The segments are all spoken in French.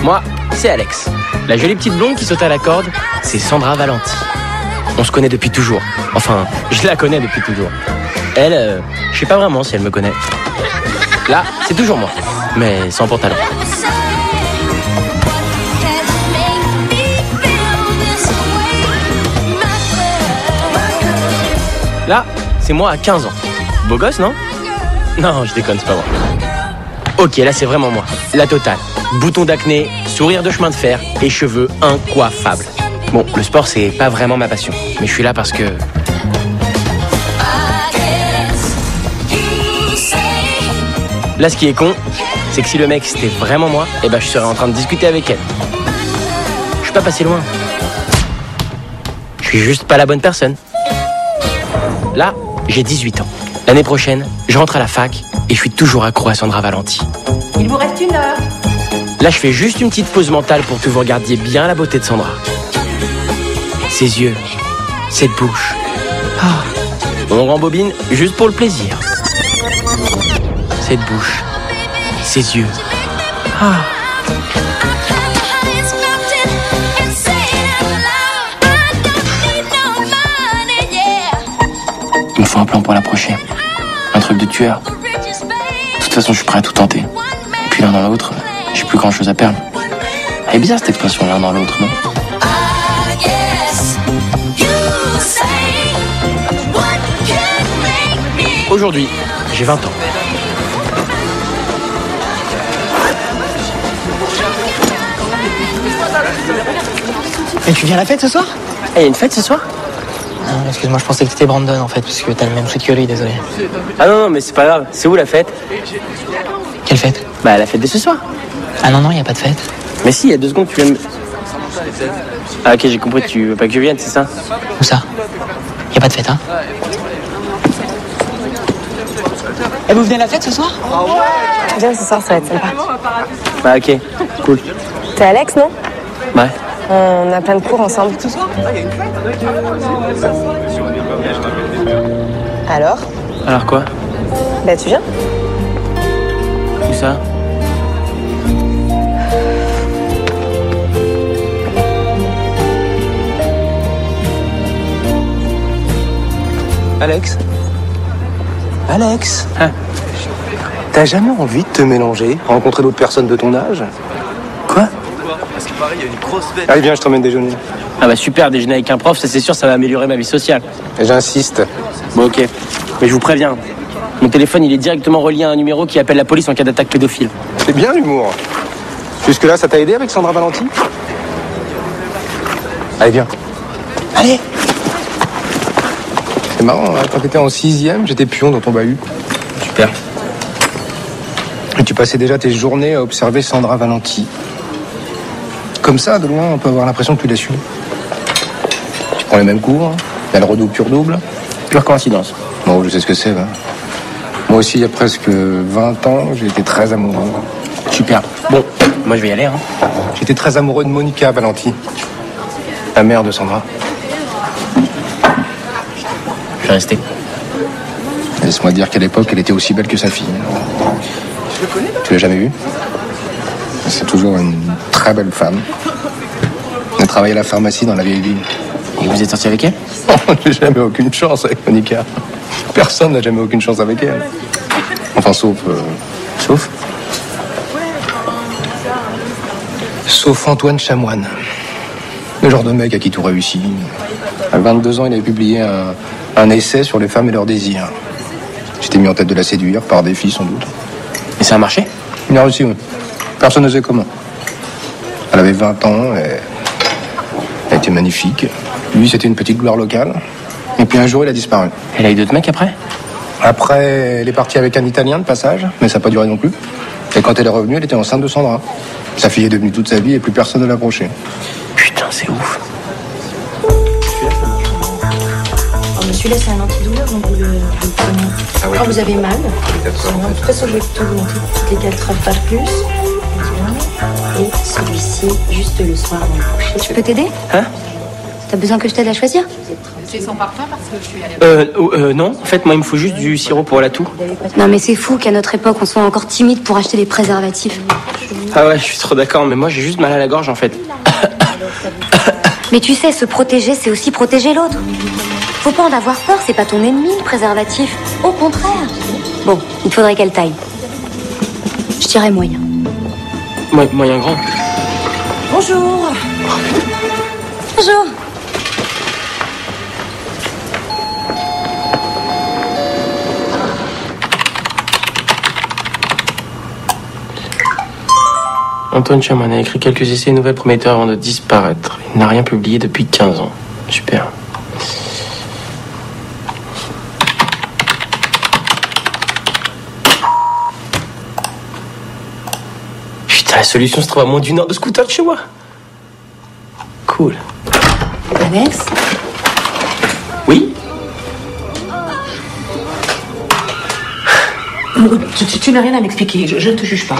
Moi, c'est Alex. La jolie petite blonde qui saute à la corde, c'est Sandra Valenti. On se connaît depuis toujours. Enfin, je la connais depuis toujours. Elle, je sais pas vraiment si elle me connaît. Là, c'est toujours moi, mais sans pantalon. Là, c'est moi à 15 ans. Beau gosse, non? Non, je déconne, c'est pas moi. Ok, là, c'est vraiment moi. La totale. Bouton d'acné, sourire de chemin de fer et cheveux incoiffables. Bon, le sport, c'est pas vraiment ma passion. Mais je suis là parce que... Là, ce qui est con, c'est que si le mec, c'était vraiment moi, eh ben, je serais en train de discuter avec elle. Je suis pas passé loin. Je suis juste pas la bonne personne. Là, j'ai 18 ans. L'année prochaine, je rentre à la fac et je suis toujours accro à Sandra Valenti. Il vous reste 1 heure. Là, je fais juste une petite pause mentale pour que vous regardiez bien la beauté de Sandra. Ses yeux, cette bouche. Ah. On rembobine juste pour le plaisir. Cette bouche, ses yeux. Ah. Il me faut un plan pour l'approcher. Un truc de tueur. De toute façon, je suis prêt à tout tenter. Et puis l'un dans l'autre, j'ai plus grand chose à perdre. Elle est bizarre cette expression, l'un dans l'autre, non? Aujourd'hui, j'ai 20 ans. Et tu viens à la fête ce soir? Il y a une fête ce soir? Non, excuse-moi, je pensais que c'était Brandon en fait, parce que t'as le même sweat que lui, désolé. Ah non, mais c'est pas grave. C'est où la fête? Quelle fête? Bah, la fête de ce soir. Ah non, y a pas de fête. Mais si, il y a 2 secondes, tu viens de... Ah ok, j'ai compris, tu veux pas que je vienne, c'est ça? Où ça? Y a pas de fête, hein? Et vous venez à la fête ce soir? Viens ce soir, ça va être sympa. Bah ok, cool. T'es Alex, non? Ouais. On a plein de cours ensemble. Ce soir? Alors? Alors quoi? Bah tu viens? Où ça? Alex? Alex? Hein? T'as jamais envie de te mélanger, rencontrer d'autres personnes de ton âge? Quoi? Allez, viens, je t'emmène déjeuner. Ah bah super, déjeuner avec un prof, ça c'est sûr, ça va améliorer ma vie sociale. Et j'insiste. Bon ok, mais je vous préviens, mon téléphone il est directement relié à un numéro qui appelle la police en cas d'attaque pédophile. C'est bien l'humour. Jusque-là, ça t'a aidé avec Sandra Valenti? Allez, viens. Allez! C'est marrant, hein, quand t'étais en 6e, j'étais pion dans ton bahut. Super. Et tu passais déjà tes journées à observer Sandra Valenti. Comme ça, de loin, on peut avoir l'impression que tu la suis. Tu prends les mêmes cours, elle redouble, tu redoubles. Pure coïncidence. Bon, je sais ce que c'est, va. Moi aussi, il y a presque 20 ans, j'ai été très amoureux. Super. Bon, moi je vais y aller, hein. J'étais très amoureux de Monica Valenti, la mère de Sandra. Je vais rester. Laisse-moi dire qu'à l'époque, elle était aussi belle que sa fille. Tu l'as jamais vue? C'est toujours une très belle femme. Elle travaille à la pharmacie dans la vieille ville. Et vous êtes sorti avec elle? J'ai jamais aucune chance avec Monica. Personne n'a jamais aucune chance avec elle. Enfin, sauf... Sauf? Sauf Antoine Chamoine. Le genre de mec à qui tout réussit. À 22 ans, il avait publié un essai sur les femmes et leurs désirs. J'étais mis en tête de la séduire, par défi sans doute. Et ça a marché? Il a réussi, oui. Personne ne sait comment. Elle avait 20 ans et elle était magnifique. Lui, c'était une petite gloire locale. Et puis un jour, il a disparu. Elle a eu d'autres mecs après? Après, elle est partie avec un Italien de passage, mais ça n'a pas duré non plus. Et quand elle est revenue, elle était enceinte de Sandra. Sa fille est devenue toute sa vie et plus personne ne l'a approchée. Putain, c'est ouf. Celui-là, c'est un antidouleur, donc vous le prenez quand vous avez mal. De toute façon, je vais tout vous montrer toutes les 4 heures, pas plus. Et celui-ci, juste le soir avant le coucher. Je peux t'aider? Hein? T'as besoin que je t'aide à choisir? C'est son parfum parce que je suis allée. Non, en fait, moi, il me faut juste du sirop pour la toux. Non, mais c'est fou qu'à notre époque, on soit encore timide pour acheter des préservatifs. Ah ouais, je suis trop d'accord, mais moi j'ai juste mal à la gorge en fait. Mais tu sais, se protéger, c'est aussi protéger l'autre. Faut pas en avoir peur, c'est pas ton ennemi, le préservatif. Au contraire. Bon, il faudrait quelle taille? Je dirais moyen. Moyen grand. Bonjour. Bonjour. Antoine Chamoine a écrit quelques essais et nouvelles prometteurs avant de disparaître. Il n'a rien publié depuis 15 ans. Super. Putain, la solution se trouve à moins d'une heure de scooter de chez moi. Cool. Alex? Oui? Tu n'as rien à m'expliquer, je ne te juge pas.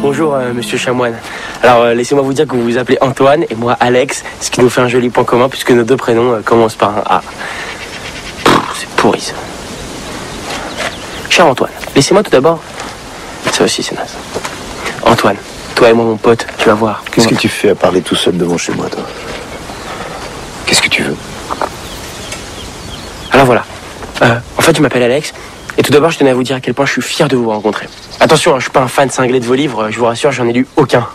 Bonjour, monsieur Chamoine. Alors, laissez-moi vous dire que vous vous appelez Antoine et moi Alex, ce qui nous fait un joli point commun puisque nos deux prénoms commencent par un A. C'est pourri ça. Cher Antoine, laissez-moi tout d'abord. Ça aussi, c'est naze. Antoine, toi et moi, mon pote, tu vas voir. Qu'est-ce que tu fais à parler tout seul devant chez moi, toi? Qu'est-ce que tu veux? Alors voilà. En fait, je m'appelle Alex. Et tout d'abord, je tenais à vous dire à quel point je suis fier de vous rencontrer. Attention, je suis pas un fan cinglé de vos livres, je vous rassure, j'en ai lu aucun.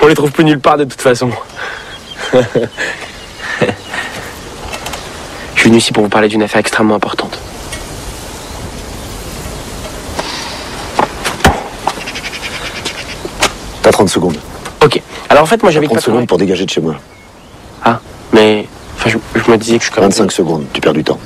On les trouve plus nulle part de toute façon. Je suis venu ici pour vous parler d'une affaire extrêmement importante. T'as 30 secondes. Ok. Alors en fait, moi j'habite 30 pas trop loin. secondes pour dégager de chez moi. Ah, mais... Enfin, je me disais que je suis quand même... 25 secondes, tu perds du temps.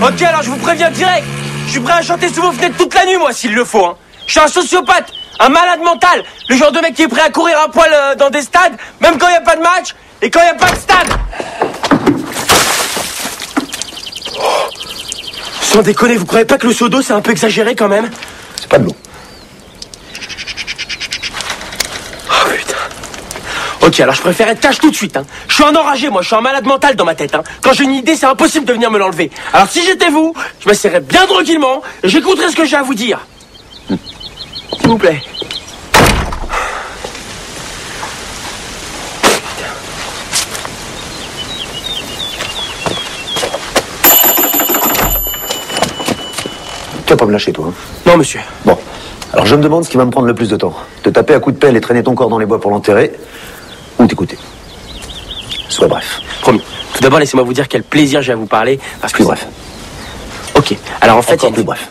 Ok, alors je vous préviens direct. Je suis prêt à chanter sous vos fenêtres toute la nuit, moi, s'il le faut. Hein. Je suis un sociopathe, un malade mental. Le genre de mec qui est prêt à courir à poil dans des stades, même quand il n'y a pas de match et quand il n'y a pas de stade. Oh. Sans déconner, vous croyez pas que le seau d'eau, c'est un peu exagéré quand même? C'est pas de l'eau. Oh putain. Ok, alors je préfère être cash tout de suite. Hein. Je suis un enragé, moi, je suis un malade mental dans ma tête. Hein. Quand j'ai une idée, c'est impossible de venir me l'enlever. Alors si j'étais vous, je m'asserais bien tranquillement et j'écouterais ce que j'ai à vous dire. S'il vous plaît. Tu vas pas me lâcher, toi, hein? Non, monsieur. Bon. Alors je me demande ce qui va me prendre le plus de temps. Te taper à coups de pelle et traîner ton corps dans les bois pour l'enterrer, ou t'écouter. Sois bref. Promis. Tout d'abord, laissez-moi vous dire quel plaisir j'ai à vous parler. Parce que Plus bref. Ok. Alors en fait, Encore plus bref.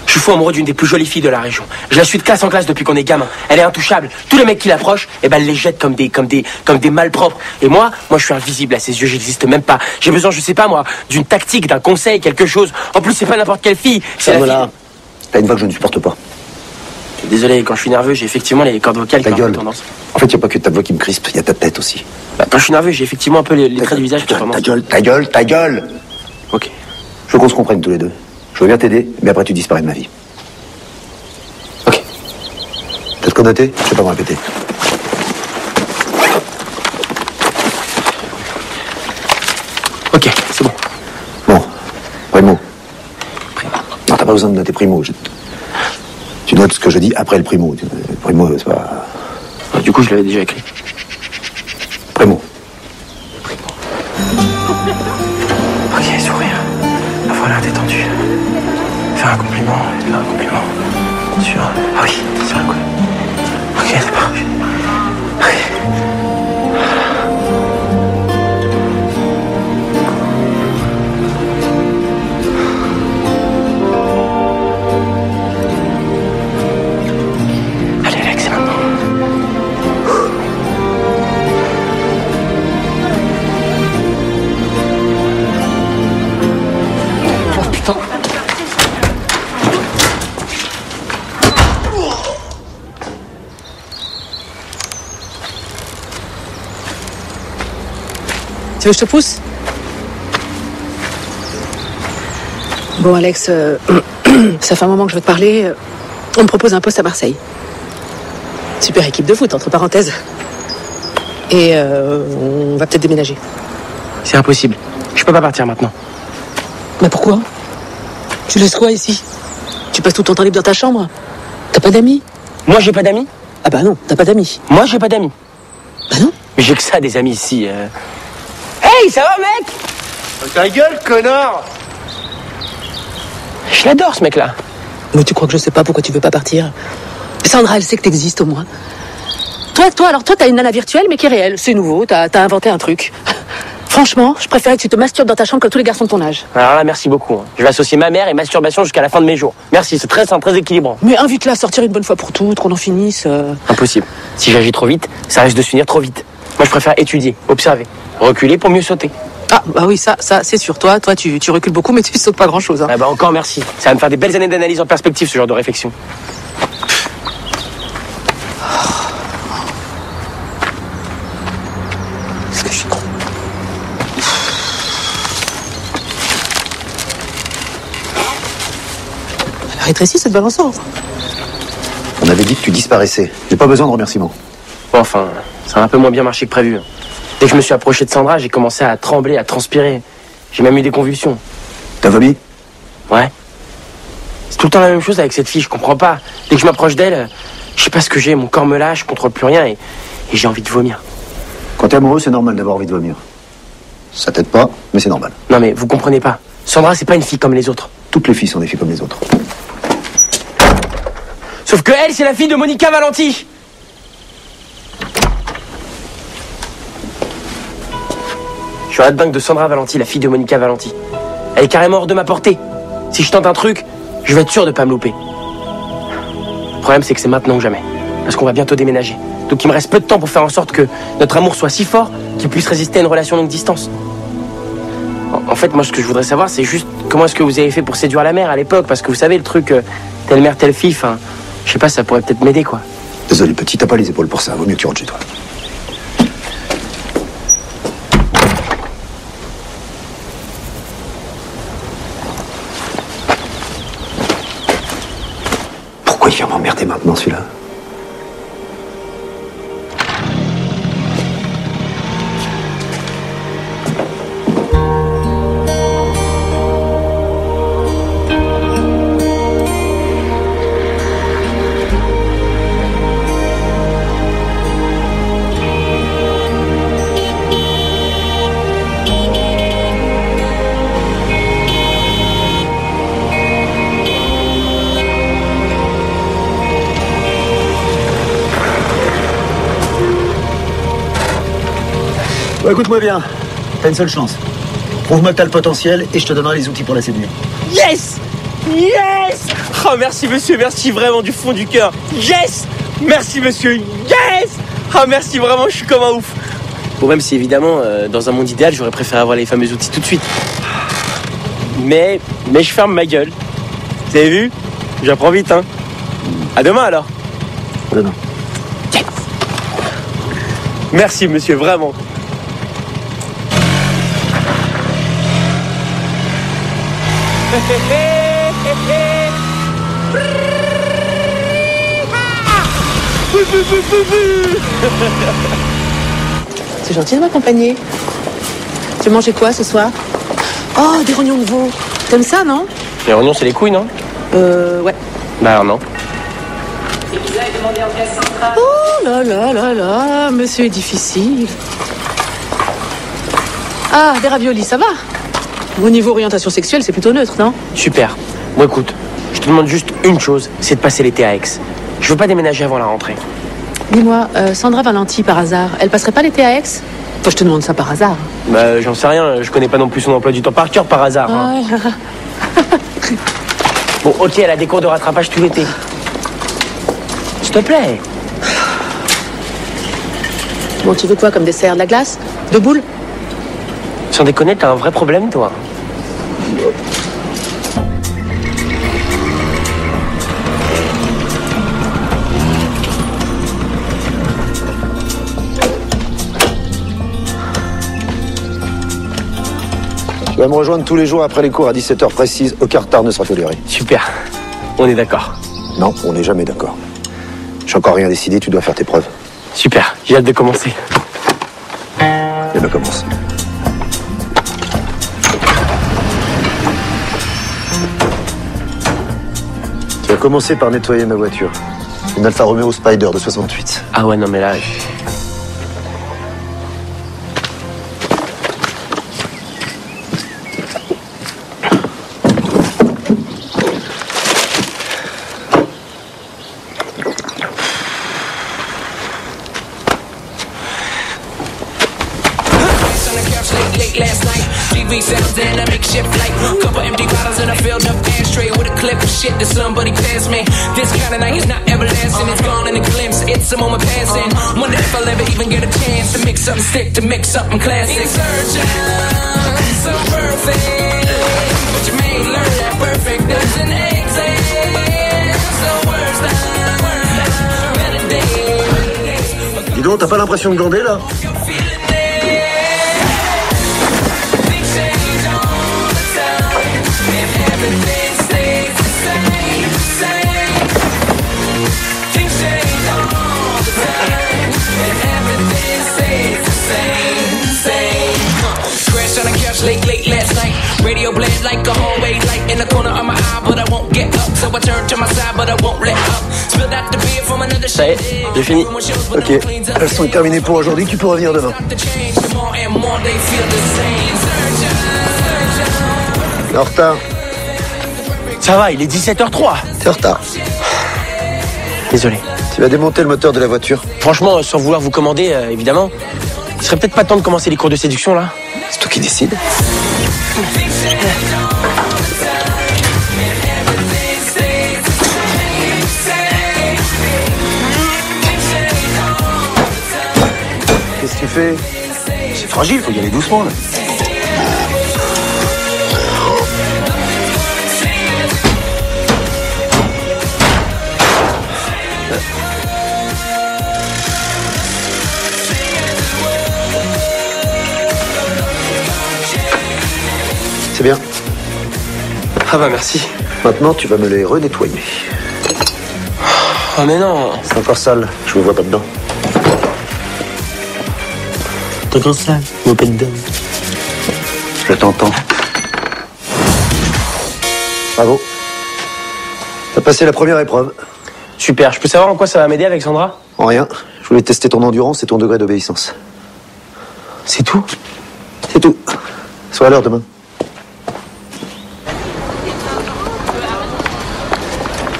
je suis fou amoureux d'une des plus jolies filles de la région. Je la suis de classe en classe depuis qu'on est gamin. Elle est intouchable. Tous les mecs qui l'approchent, eh ben, elle les jette comme des malpropres. Et moi, je suis invisible à ses yeux. J'existe même pas. J'ai besoin, je sais pas moi, d'une tactique, d'un conseil, quelque chose. En plus, c'est pas n'importe quelle fille. C'est la Ferme-la. fille. T'as une voix que je ne supporte pas. Désolé, quand je suis nerveux, j'ai effectivement les cordes vocales qui Ta ont un peu gueule. tendance. En fait, il n'y a pas que ta voix qui me crispe, il y a ta tête aussi. Bah, quand je suis nerveux, j'ai effectivement un peu les traits du visage qui ont tendance. Ta gueule. Ok. Je veux qu'on se comprenne tous les deux. Je veux bien t'aider, mais après tu disparais de ma vie. Ok. T'as de quoi noter? Je vais pas me répéter. Ok, c'est bon. Bon. Primo. Non, t'as pas besoin de noter primo. Tu notes ce que je dis après le primo. Primo, c'est pas... Du coup, je l'avais déjà écrit. Primo. Ok, sourire. Avoir l'air détendu. Faire un compliment. Faire un compliment. Sur... Ah oui, sur un coup. Ok, c'est parfait. Allez, Alex, c'est maintenant. Tu veux que je te pousse? Bon, Alex, ça fait un moment que je veux te parler. On me propose un poste à Marseille. Super équipe de foot, entre parenthèses. Et on va peut-être déménager. C'est impossible. Je peux pas partir maintenant. Mais pourquoi? Tu laisses quoi ici? Tu passes tout ton temps libre dans ta chambre? T'as pas d'amis? Moi, j'ai pas d'amis? Ah bah non, t'as pas d'amis. Moi, j'ai pas d'amis. Bah non. Mais j'ai que ça, des amis ici. Hey, ça va, mec? Ta gueule, connard! Je l'adore, ce mec-là. Mais tu crois que je sais pas pourquoi tu veux pas partir? Sandra, elle sait que t'existes au moins. Toi, t'as une nana virtuelle mais qui est réelle. C'est nouveau, t'as inventé un truc. Franchement, je préférais que tu te masturbes dans ta chambre comme tous les garçons de ton âge. Alors là, merci beaucoup. Je vais associer ma mère et masturbation jusqu'à la fin de mes jours. Merci, c'est très simple, très équilibrant. Mais invite-la à sortir une bonne fois pour toutes, qu'on en finisse. Impossible. Si j'agis trop vite, ça risque de se finir trop vite. Moi, je préfère étudier, observer, reculer pour mieux sauter. Ah, bah oui, ça c'est sûr. Toi, tu recules beaucoup, mais tu sautes pas grand-chose. Hein. Ah bah encore merci. Ça va me faire des belles années d'analyse en perspective, ce genre de réflexion. Est-ce que je suis con? Elle a rétréci, cette balance. On avait dit que tu disparaissais. J'ai pas besoin de remerciements. Bon, enfin, ça a un peu moins bien marché que prévu. Dès que je me suis approché de Sandra, j'ai commencé à trembler, à transpirer. J'ai même eu des convulsions. T'as vomi? Ouais. C'est tout le temps la même chose avec cette fille, je comprends pas. Dès que je m'approche d'elle, je sais pas ce que j'ai, mon corps me lâche, je contrôle plus rien et j'ai envie de vomir. Quand t'es amoureux, c'est normal d'avoir envie de vomir. Ça t'aide pas, mais c'est normal. Non mais vous comprenez pas. Sandra, c'est pas une fille comme les autres. Toutes les filles sont des filles comme les autres. Sauf que elle, c'est la fille de Monica Valenti. Je suis la dingue de Sandra Valenti, la fille de Monica Valenti. Elle est carrément hors de ma portée. Si je tente un truc, je vais être sûr de pas me louper. Le problème, c'est que c'est maintenant ou jamais. Parce qu'on va bientôt déménager. Donc il me reste peu de temps pour faire en sorte que notre amour soit si fort qu'il puisse résister à une relation longue distance. En fait, moi, ce que je voudrais savoir, c'est juste comment est-ce que vous avez fait pour séduire la mère à l'époque. Parce que vous savez, le truc, telle mère, telle fille, enfin, je sais pas, ça pourrait peut-être m'aider, quoi. Désolé, petit, t'as pas les épaules pour ça. Vaut mieux que tu rentres chez toi. Pourquoi il vient m'emmerder maintenant, celui-là? Bon, écoute-moi bien, t'as une seule chance. Prouve-moi que t'as le potentiel et je te donnerai les outils pour la séduire. Yes! Yes! Oh, merci, monsieur, merci vraiment du fond du cœur. Yes! Merci, monsieur, yes! Oh, merci vraiment, je suis comme un ouf. Bon, même si, évidemment, dans un monde idéal, j'aurais préféré avoir les fameux outils tout de suite. Mais je ferme ma gueule. Vous avez vu? J'apprends vite, hein. À demain, alors. À demain. Yes! Merci, monsieur, vraiment. C'est gentil de m'accompagner. Tu veux manger quoi ce soir? Oh, des rognons de veau. T'aimes ça, non? Les rognons, c'est les couilles, non? Ouais. Bah alors non. Oh là là là là, monsieur est difficile. Ah, des raviolis, ça va? Au niveau orientation sexuelle, c'est plutôt neutre, non? Super. Bon, écoute, je te demande juste une chose, c'est de passer l'été à Aix. Je veux pas déménager avant la rentrée. Dis-moi, Sandra Valenti, par hasard, elle passerait pas l'été à Aix? Enfin, je te demande ça par hasard. Bah, j'en sais rien, je connais pas non plus son emploi du temps par cœur par hasard. Hein. Ouais. Bon, ok, elle a des cours de rattrapage tout l'été. S'il te plaît. Bon, tu veux quoi comme dessert? De la glace? De boules? Sans déconner, t'as un vrai problème, toi. vas me rejoindre tous les jours après les cours à 17h précise. Aucun retard ne sera toléré. Super. On est d'accord. Non, on n'est jamais d'accord. J'ai encore rien décidé, tu dois faire tes preuves. Super. J'ai hâte de commencer. Eh ben, commence. Tu vas commencer par nettoyer ma voiture. Une Alfa Romeo Spider de 68. Ah ouais, non mais là... Last night, TV sounds in a makeshift flight. Couple empty bottles and a filled up ashtray with a clip of shit that somebody passed me. This kind of night is not everlasting, it's gone in a glimpse. It's a moment passing. Wonder if I'll ever even get a chance to mix something sick, to mix something classic. Surgeon, so perfect, but you may learn that perfect doesn't exist. So worst time, better days. Dis donc, t'as pas l'impression de glander là? Late last night, radio blared like a hallway light in the corner of my eye, but I won't get up. So I turn to my side, but I won't let up. Spilled out the beer from another Ça y est, j'ai fini. Ok, la leçon est terminée pour aujourd'hui, tu peux revenir demain. En retard. Ça va, il est 17h03. T'es en retard. Désolé. Tu vas démonter le moteur de la voiture. Franchement, sans vouloir vous commander, évidemment, il serait peut-être pas temps de commencer les cours de séduction, là? C'est toi qui décides. Qu'est-ce que tu fais? C'est fragile, faut y aller doucement, là. C'est bien. Ah bah merci. Maintenant, tu vas me les renettoyer. Oh mais non. C'est encore sale, je me vois pas dedans. T'es encore sale, je me vois pas dedans. Je t'entends. Bravo. T'as passé la première épreuve. Super, je peux savoir en quoi ça va m'aider, Alexandra? En rien. Je voulais tester ton endurance et ton degré d'obéissance. C'est tout? C'est tout. Sois à l'heure demain.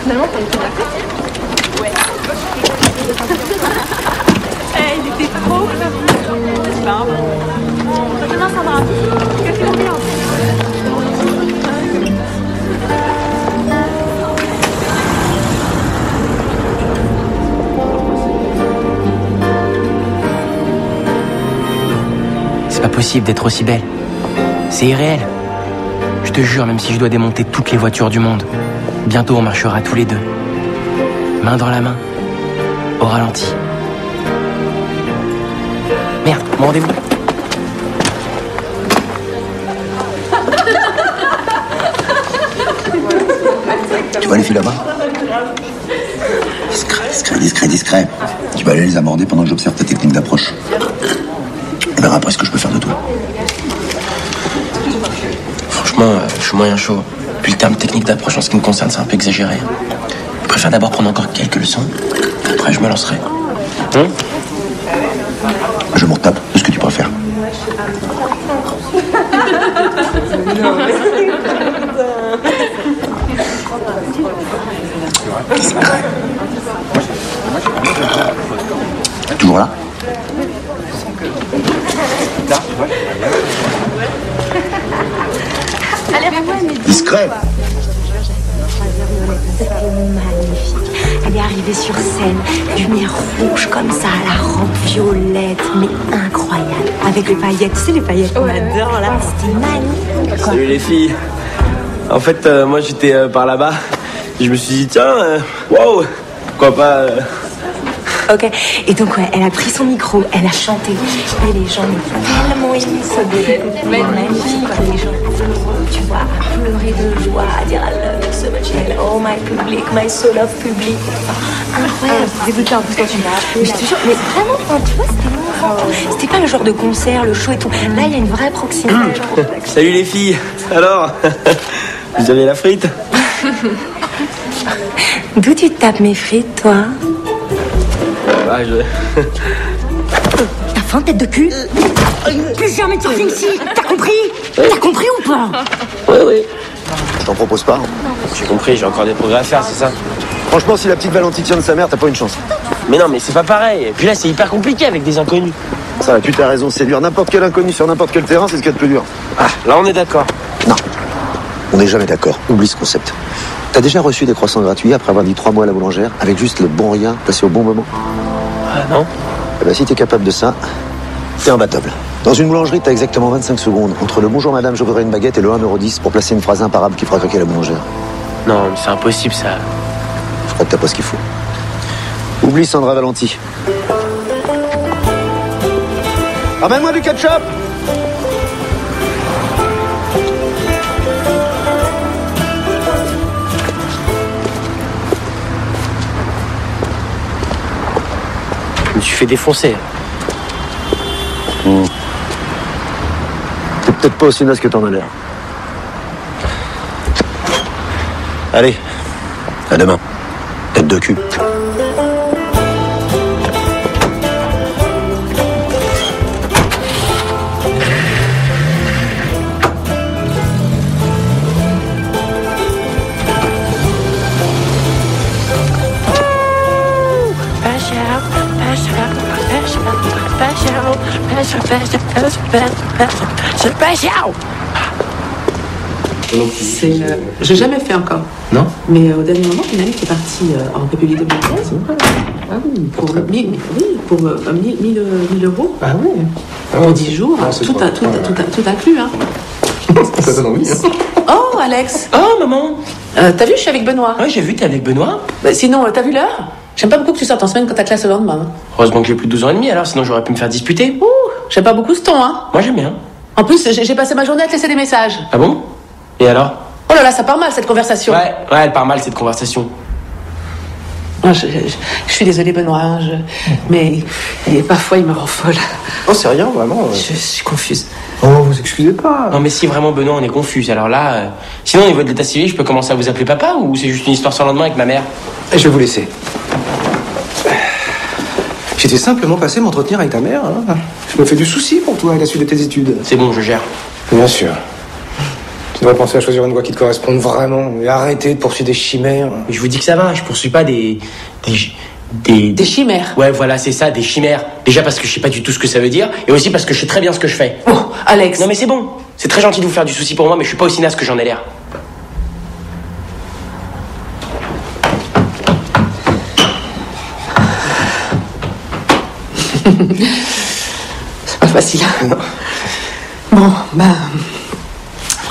Finalement, t'as été d'accord? Ouais. Il était trop c'est pas grave. Demain, ça va. Qu'est-ce qu'il en C'est pas possible d'être aussi belle. C'est irréel. Je te jure, même si je dois démonter toutes les voitures du monde, bientôt on marchera tous les deux, main dans la main, au ralenti. Merde, mon rendez-vous. Tu vois les filles là-bas? Discret. Tu vas aller les aborder pendant que j'observe ta technique d'approche. On verra après ce que je peux faire de toi. Franchement, je suis moyen chaud. Puis le terme technique d'approche en ce qui me concerne, c'est un peu exagéré. Je préfère d'abord prendre encore quelques leçons, après je me lancerai. Je m'en tape de ce que tu préfères. Toujours là? Discret. Magnifique. Elle est arrivée sur scène, lumière rouge comme ça, la robe violette, mais incroyable. Avec les paillettes, tu sais les paillettes qu'on adore là, c'était magnifique. Salut les filles. En fait, moi j'étais par là-bas. Et je me suis dit, tiens, waouh, pourquoi pas ok. Et donc, ouais, elle a pris son micro, elle a chanté. Et les gens ont tellement aimé ce bébé. Magnifique, quoi. Les gens, tu vois, à pleurer de joie, à dire I love you so much. Elle, oh, my public, my soul of public. Incroyable. Dégoûté un peu quand tu m'as appelé. Mais je te jure, mais vraiment, enfin, tu vois, c'était mon. C'était pas le genre de concert, le show et tout. Là, il y a une vraie proximité. Salut les filles. Alors, vous avez la frite? D'où tu tapes mes frites, toi? Ah, T'as faim, tête de cul? Plus jamais de sortir ici. T'as compris? T'as compris ou pas? Oui. Je t'en propose pas. J'ai compris, j'ai encore des progrès à faire, c'est ça? Franchement, si la petite Valentine tient de sa mère, t'as pas une chance. Mais non, mais c'est pas pareil. Et puis là, c'est hyper compliqué avec des inconnus. Ça, tu t'as raison, séduire n'importe quel inconnu sur n'importe quel terrain, c'est ce qu'il y a de plus dur. Ah, là, on est d'accord. Non, on n'est jamais d'accord. Oublie ce concept. T'as déjà reçu des croissants gratuits après avoir dit 3 mois à la boulangère, avec juste le bon rien placé au bon moment? Ah non? Eh ben, si t'es capable de ça, t'es imbattable. Dans une boulangerie, t'as exactement 25 secondes entre le bonjour madame, je voudrais une baguette et le 1,10€ pour placer une phrase imparable qui fera craquer la boulangère. Non, mais c'est impossible, ça. Je crois que t'as pas ce qu'il faut. Oublie Sandra Valenti. Ramène-moi du ketchup! Je me suis fait défoncer. T'es peut-être pas aussi naze que t'en as l'air. Allez, à demain. Tête de cul. J'ai jamais fait encore. Non? Mais au dernier moment, une amie qui est partie en République dominicaine. Ah oui, pour 1000 euros. Ah oui. Pour 10 jours, tout inclus. Hein. Ça donne envie, hein. Oh, Alex. Oh, maman. T'as vu, je suis avec Benoît. Ouais, j'ai vu, t'es avec Benoît. Bah, sinon, t'as vu l'heure? J'aime pas beaucoup que tu sortes en semaine quand t'as classe le lendemain. Hein. Heureusement que j'ai plus de 12 ans et demi, alors sinon j'aurais pu me faire disputer. Ouh, j'aime pas beaucoup ce ton, hein. Moi, j'aime bien. En plus, j'ai passé ma journée à te laisser des messages. Ah bon? Et alors? Oh là là, ça part mal cette conversation. Ouais, elle part mal cette conversation. Oh, je suis désolée, Benoît, hein, mais parfois il me rend folle. Oh, c'est rien, vraiment. Je suis confuse. Oh, vous excusez pas. Non, mais si vraiment Benoît, on est confus, alors là. Sinon, au niveau de l'état civil, je peux commencer à vous appeler papa ou c'est juste une histoire sans lendemain avec ma mère? Et je vais vous laisser. J'étais simplement passé m'entretenir avec ta mère. Hein. Je me fais du souci pour toi à la suite de tes études. C'est bon, je gère. Bien sûr. Tu devrais penser à choisir une voie qui te corresponde vraiment et arrêter de poursuivre des chimères. Mais je vous dis que ça va, je poursuis pas des chimères. Ouais, voilà, c'est ça, des chimères. Déjà parce que je sais pas du tout ce que ça veut dire, et aussi parce que je sais très bien ce que je fais. Oh, Alex. Non mais c'est bon. C'est très gentil de vous faire du souci pour moi, mais je suis pas aussi naze que j'en ai l'air. C'est pas facile. Non. Bon, ben...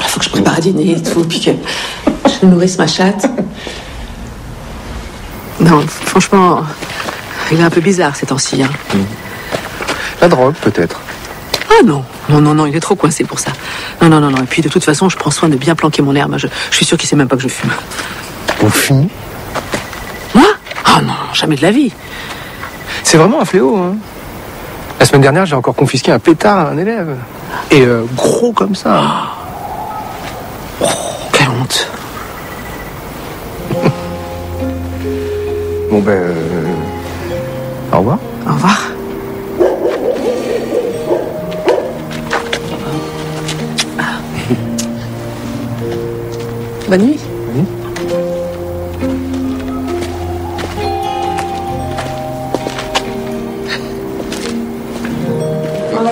il faut que je prépare à dîner et tout, puis que je nourrisse ma chatte. Non, franchement, il est un peu bizarre ces temps-ci. Hein. La drogue, peut-être. Ah non, il est trop coincé pour ça. Non. Et puis de toute façon, je prends soin de bien planquer mon herbe. Je suis sûre qu'il sait même pas que je fume. Vous fumez? Moi? Ah non, jamais de la vie. C'est vraiment un fléau, hein. La semaine dernière, j'ai encore confisqué un pétard à un élève. Et gros comme ça. Oh, quelle honte. Bon ben... Au revoir. Au revoir. Bonne nuit. Oui.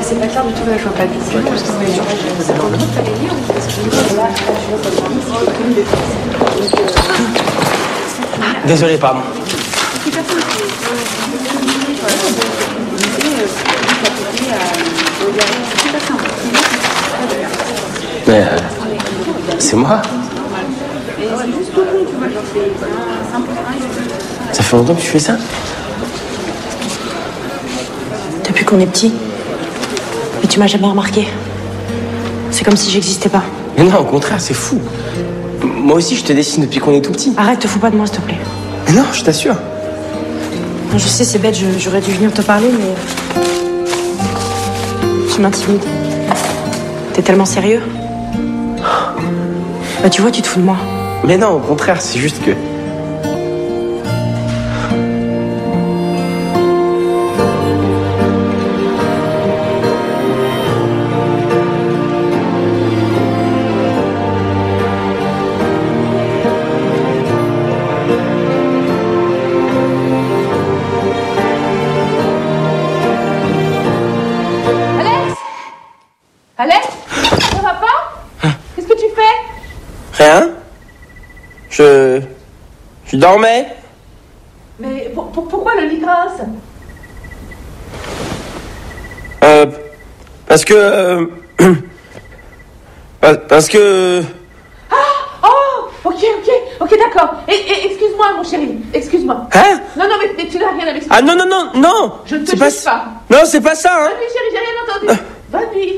C'est pas clair du tout, je vois pas de vision. Désolé, pardon. Mais c'est moi. Ça fait longtemps que tu fais ça? qu'on est petit. Mais tu m'as jamais remarqué. C'est comme si j'existais pas. Mais non, au contraire, c'est fou. Moi aussi, je te dessine depuis qu'on est tout petit. Arrête, te fous pas de moi, s'il te plaît. Mais non, je t'assure. Je sais, c'est bête, j'aurais dû venir te parler, mais... Tu m'intimides. T'es tellement sérieux. Bah tu vois, tu te fous de moi. Mais non, au contraire, c'est juste que... Alex, ça va pas? Qu'est-ce que tu fais? Rien. Je dormais. Mais pourquoi le lit grince? Parce que... parce que... Ah! Oh! Ok, d'accord. Et excuse-moi, mon chéri. Excuse-moi. Hein? Non, mais tu n'as rien à m'expliquer. Ah non. Je ne te C'est juge pas. Non, c'est pas ça, hein. Bonne nuit, chéri, j'ai rien entendu. Bonne nuit.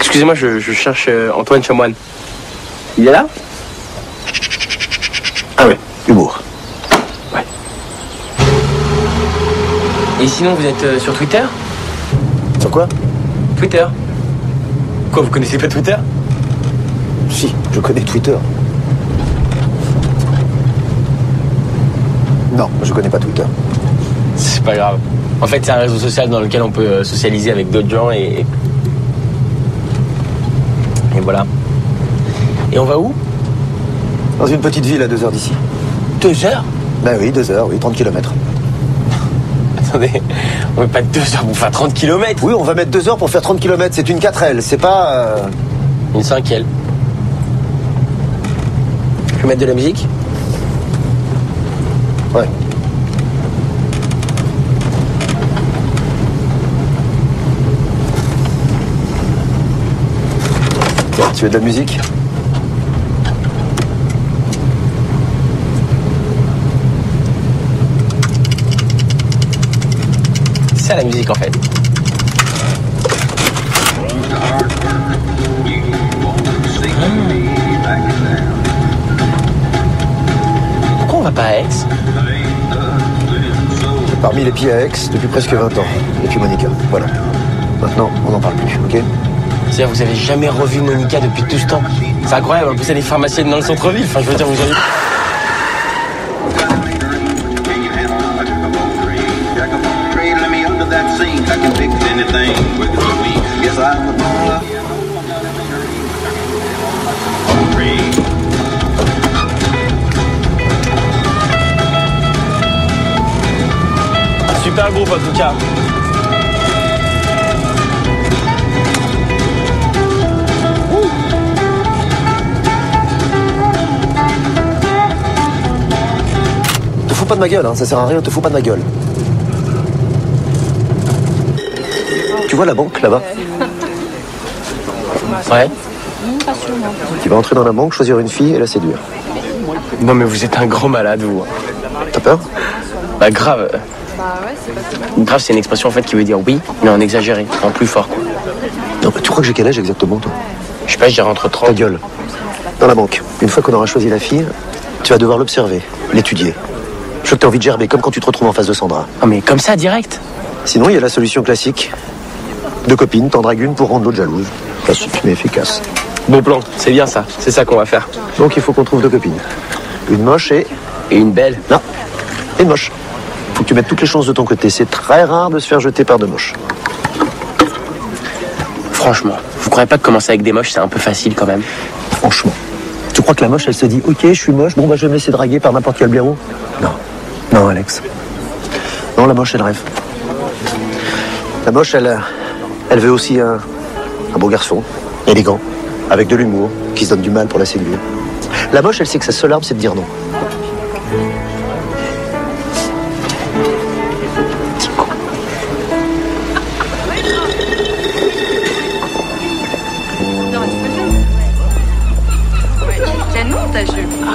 Excusez-moi, je cherche Antoine Chamoine. Il est là? Ah ouais, humour. Ouais. Et sinon, vous êtes sur Twitter? Sur quoi? Twitter. Quoi, vous connaissez pas Twitter? Si, je connais Twitter. Non, je connais pas Twitter. C'est pas grave. En fait, c'est un réseau social dans lequel on peut socialiser avec d'autres gens et voilà. Et on va où? Dans une petite ville à 2 heures d'ici. 2 heures? Bah oui, 2 heures, oui, 30 km. Attendez, on met pas 2 heures pour faire 30 km. Oui, on va mettre 2 heures pour faire 30 km. C'est une 4L, c'est pas... Une 5L. Je peux mettre de la musique? Ouais. Tiens, tu veux de la musique? C'est ça la musique en fait. Pourquoi on va pas à Aix? Parmi les pieds à Aix depuis presque 20 ans. Et puis Monica, voilà. Maintenant, on n'en parle plus, ok? C'est-à-dire vous avez jamais revu Monica depuis tout ce temps? C'est incroyable, en plus elle est pharmacienne dans le centre-ville. Enfin, je veux dire, vous avez... Super groupe en tout cas. Te fous pas de ma gueule, hein, ça sert à rien, te fous pas de ma gueule. Tu vois la banque là-bas? Ouais. Tu vas entrer dans la banque, choisir une fille et la séduire. Non mais vous êtes un gros malade vous. T'as peur? Bah grave. Grave c'est une expression en fait qui veut dire oui, mais en exagéré, en plus fort quoi. Non, mais tu crois que j'ai quel âge exactement, toi? Je sais pas, je dirais entre 30... Ta gueule. Dans la banque, une fois qu'on aura choisi la fille, tu vas devoir l'observer, l'étudier. Je veux que t'aies envie de gerber, comme quand tu te retrouves en face de Sandra. Ah mais comme ça, direct? Sinon, il y a la solution classique. 2 copines, t'en dragues une pour rendre l'autre jalouse. Classique, mais efficace. Bon plan, c'est bien ça, c'est ça qu'on va faire. Donc il faut qu'on trouve 2 copines. Une moche et une belle? Non, une moche. Faut que tu mettes toutes les chances de ton côté. C'est très rare de se faire jeter par 2 moches. Franchement, vous croyez pas que commencer avec des moches, c'est un peu facile quand même? Franchement. Tu crois que la moche, elle se dit, ok, je suis moche, bon bah je vais me laisser draguer par n'importe quel blaireau? Non. Non, Alex. Non, la moche, elle rêve. La moche, elle veut aussi un beau garçon, élégant, avec de l'humour, qui se donne du mal pour la séduire. La moche, elle sait que sa seule arme, c'est de dire non.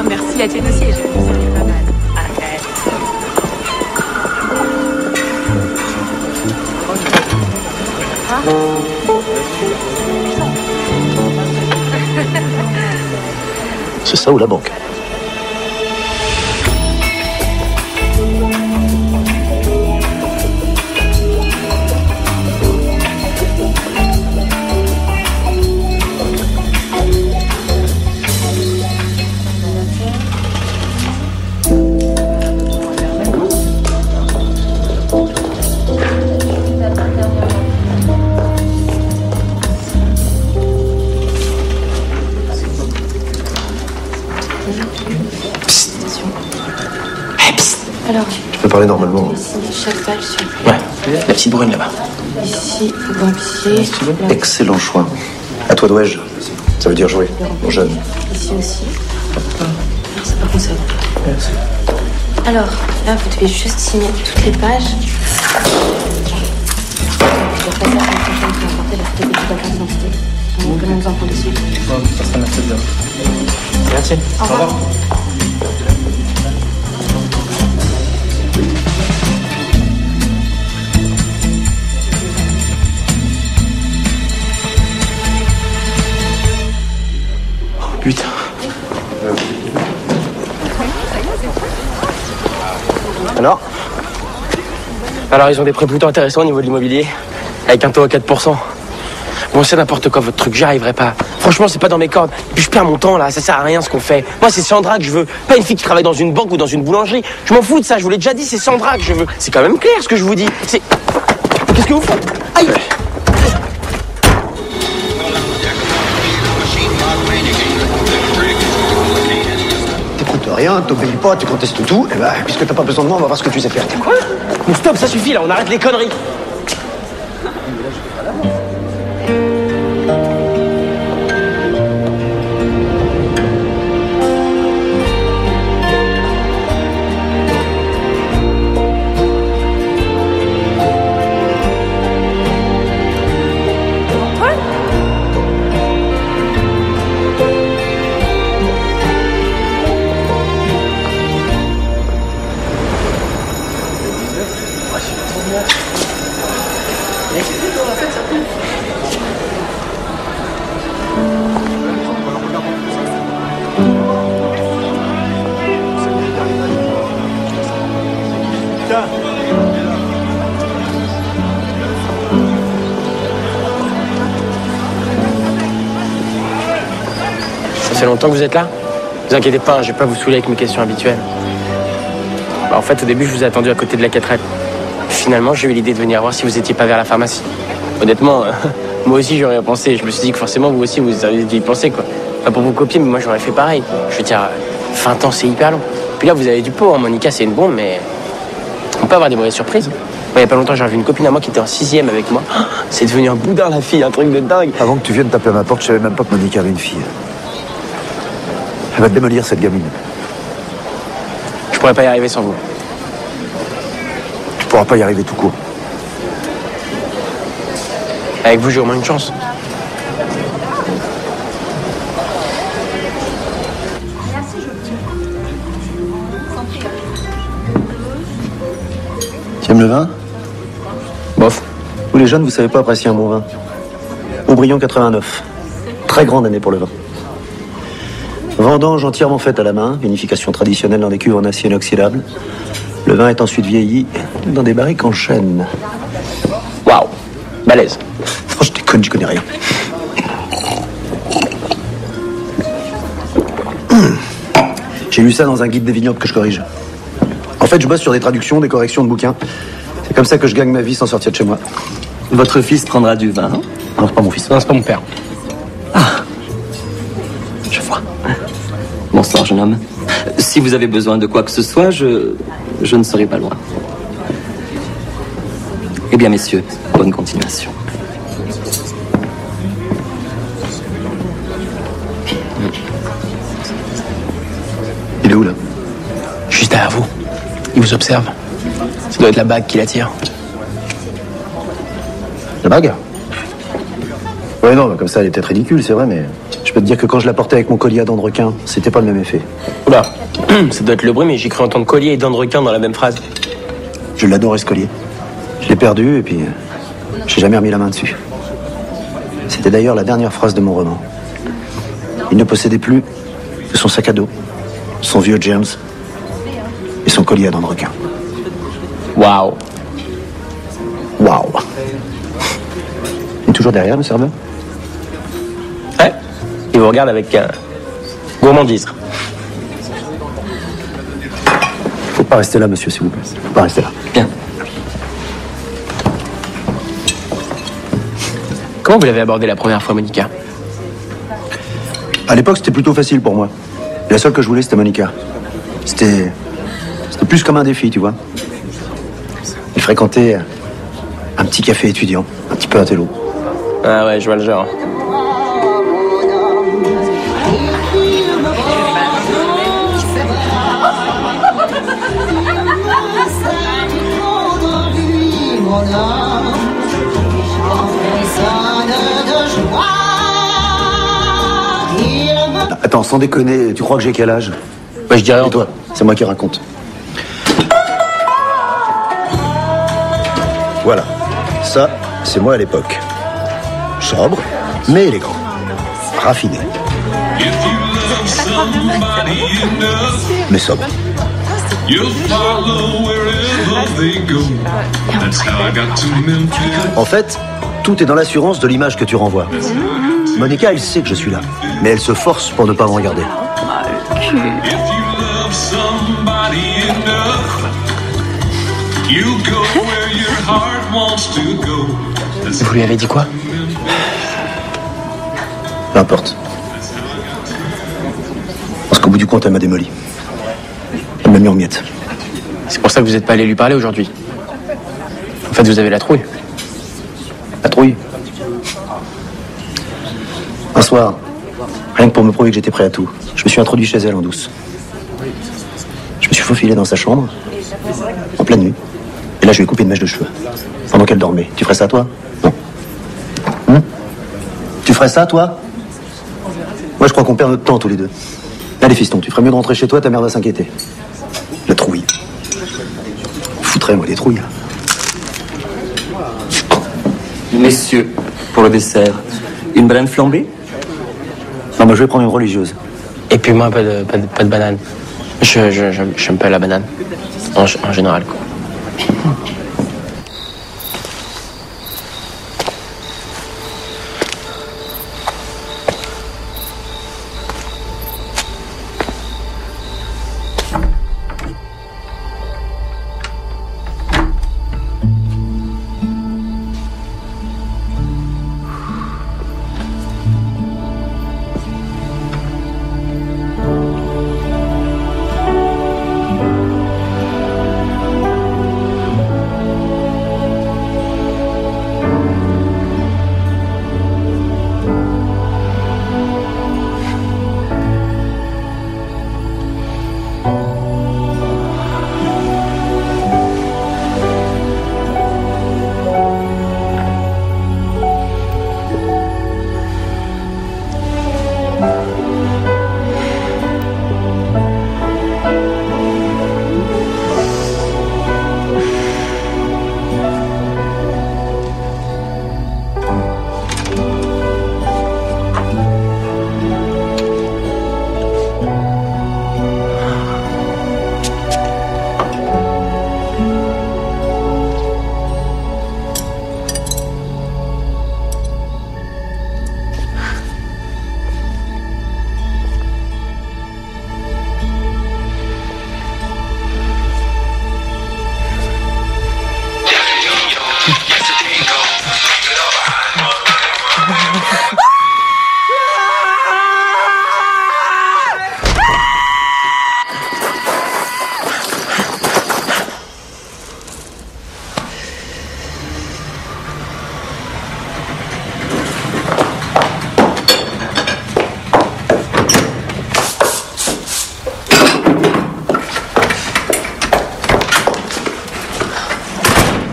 merci, la tienne aussi, j'ai vu ça, elle est pas mal. C'est ça ou la banque? Alors, tu peux parler normalement. chaque page sur Ouais, la petite brune là-bas. ici, pompier. Excellent choix. À toi dois-je. Ça veut dire jouer, mon jeune. Ici aussi. Non, c'est pas comme ça. Alors, là, vous devez juste signer toutes les pages. Je dois passer à la prochaine qui va porter la photocopie de la carte d'identité. On peut nous en prendre dessus. Ça sera merci bien. Merci. Au revoir. Putain. Alors, ils ont des prêts plutôt intéressants au niveau de l'immobilier, avec un taux à 4%. Bon, c'est n'importe quoi votre truc, j'y arriverai pas. Franchement, c'est pas dans mes cordes. Et puis je perds mon temps là, ça sert à rien ce qu'on fait. Moi, c'est Sandra que je veux, pas une fille qui travaille dans une banque ou dans une boulangerie. Je m'en fous de ça, je vous l'ai déjà dit, c'est Sandra que je veux. C'est quand même clair ce que je vous dis. C'est... Qu'est-ce que vous faites? Aïe! T'écoutes rien, t'obéis pas, tu contestes tout. Et ben, puisque t'as pas besoin de moi, on va voir ce que tu sais faire. Quoi? Mais stop, ça suffit là, on arrête les conneries. Ça fait longtemps que vous êtes là? Vous inquiétez pas, je vais pas vous saouler avec mes questions habituelles. En fait, au début, je vous ai attendu à côté de la 4L. Finalement, j'ai eu l'idée de venir voir si vous étiez pas vers la pharmacie. Honnêtement, moi aussi, j'aurais pensé. Je me suis dit que forcément, vous aussi, vous auriez dû y penser, quoi. Pas pour vous copier, mais moi, j'aurais fait pareil. Je veux dire, 20 ans, c'est hyper long. Puis là, vous avez du pot, hein. Monica, c'est une bombe, mais on peut avoir des mauvaises surprises. Moi, il y a pas longtemps, j'ai revu une copine à moi qui était en 6e avec moi. C'est devenu un boudin, la fille, un truc de dingue. Avant que tu viennes taper à ma porte, je savais même pas que Monica avait une fille. Elle va te démolir, cette gamine. Je pourrais pas y arriver sans vous. Tu pourras pas y arriver tout court. Avec vous, j'ai au moins une chance. Tu aimes le vin? Bof. Vous les jeunes, vous savez pas apprécier un bon vin. Aubryon 89. Très grande année pour le vin. Vendange entièrement faite à la main, vinification traditionnelle dans des cuves en acier inoxydable. Le vin est ensuite vieilli dans des barriques en chêne. Waouh, balèze. Non, je déconne, j'y connais rien. J'ai lu ça dans un guide des vignobles que je corrige. En fait, je bosse sur des traductions, des corrections de bouquins. C'est comme ça que je gagne ma vie sans sortir de chez moi. Votre fils prendra du vin, hein? Non, c'est pas mon fils. Non, c'est pas mon père. Je vois. Bonsoir, jeune homme. Si vous avez besoin de quoi que ce soit, je ne serai pas loin. Eh bien, messieurs, bonne continuation. Il est où, là? Juste derrière vous. Il vous observe. Ça doit être la bague qui l'attire. La bague? Ouais, non, comme ça, elle est peut-être ridicule, c'est vrai, mais je Je peux te dire que quand je la portais avec mon collier à dents de requin, c'était pas le même effet. Oula, ça doit être le bruit, mais j'ai cru entendre collier et dents de requin dans la même phrase. Je l'adorais ce collier. Je l'ai perdu et puis j'ai jamais remis la main dessus. C'était d'ailleurs la dernière phrase de mon roman. Il ne possédait plus que son sac à dos, son vieux James et son collier à dents de requin. Waouh. Waouh. Il est toujours derrière, le serveur? Ouais. Il vous regarde avec gourmandise. Faut pas rester là, monsieur, s'il vous plaît. Faut pas rester là. Bien. Comment vous l'avez abordé la première fois, Monica? À l'époque, c'était plutôt facile pour moi. La seule que je voulais, c'était Monica. C'était plus comme un défi, tu vois. Elle fréquentait un petit café étudiant, un petit peu intello. Ah ouais, je vois le genre. Attends, sans déconner, tu crois que j'ai quel âge? Bah, je dirais... Et toi? C'est moi qui raconte. Voilà. Ça, c'est moi à l'époque. Sobre, mais élégant. Raffiné. Mais sobre. En fait, tout est dans l'assurance de l'image que tu renvoies. Monica, elle sait que je suis là, mais elle se force pour ne pas me regarder. Vous lui avez dit quoi? Peu importe. Parce qu'au bout du compte, elle m'a démoli. Elle m'a mis en miettes. C'est pour ça que vous n'êtes pas allé lui parler aujourd'hui. En fait, vous avez la trouille. La trouille? Un soir, rien que pour me prouver que j'étais prêt à tout, je me suis introduit chez elle en douce. Je me suis faufilé dans sa chambre, en pleine nuit. Et là, je lui ai coupé une mèche de cheveux, pendant qu'elle dormait. Tu ferais ça, toi? Non. Tu ferais ça, toi? Moi, je crois qu'on perd notre temps, tous les deux. Allez, fiston, tu ferais mieux de rentrer chez toi, ta mère va s'inquiéter. La trouille. Foutrais, moi, des trouilles. Messieurs, pour le dessert, une banane flambée? Non, bah, je vais prendre une religieuse. Et puis moi, pas de banane. J'aime pas la banane. En général, quoi.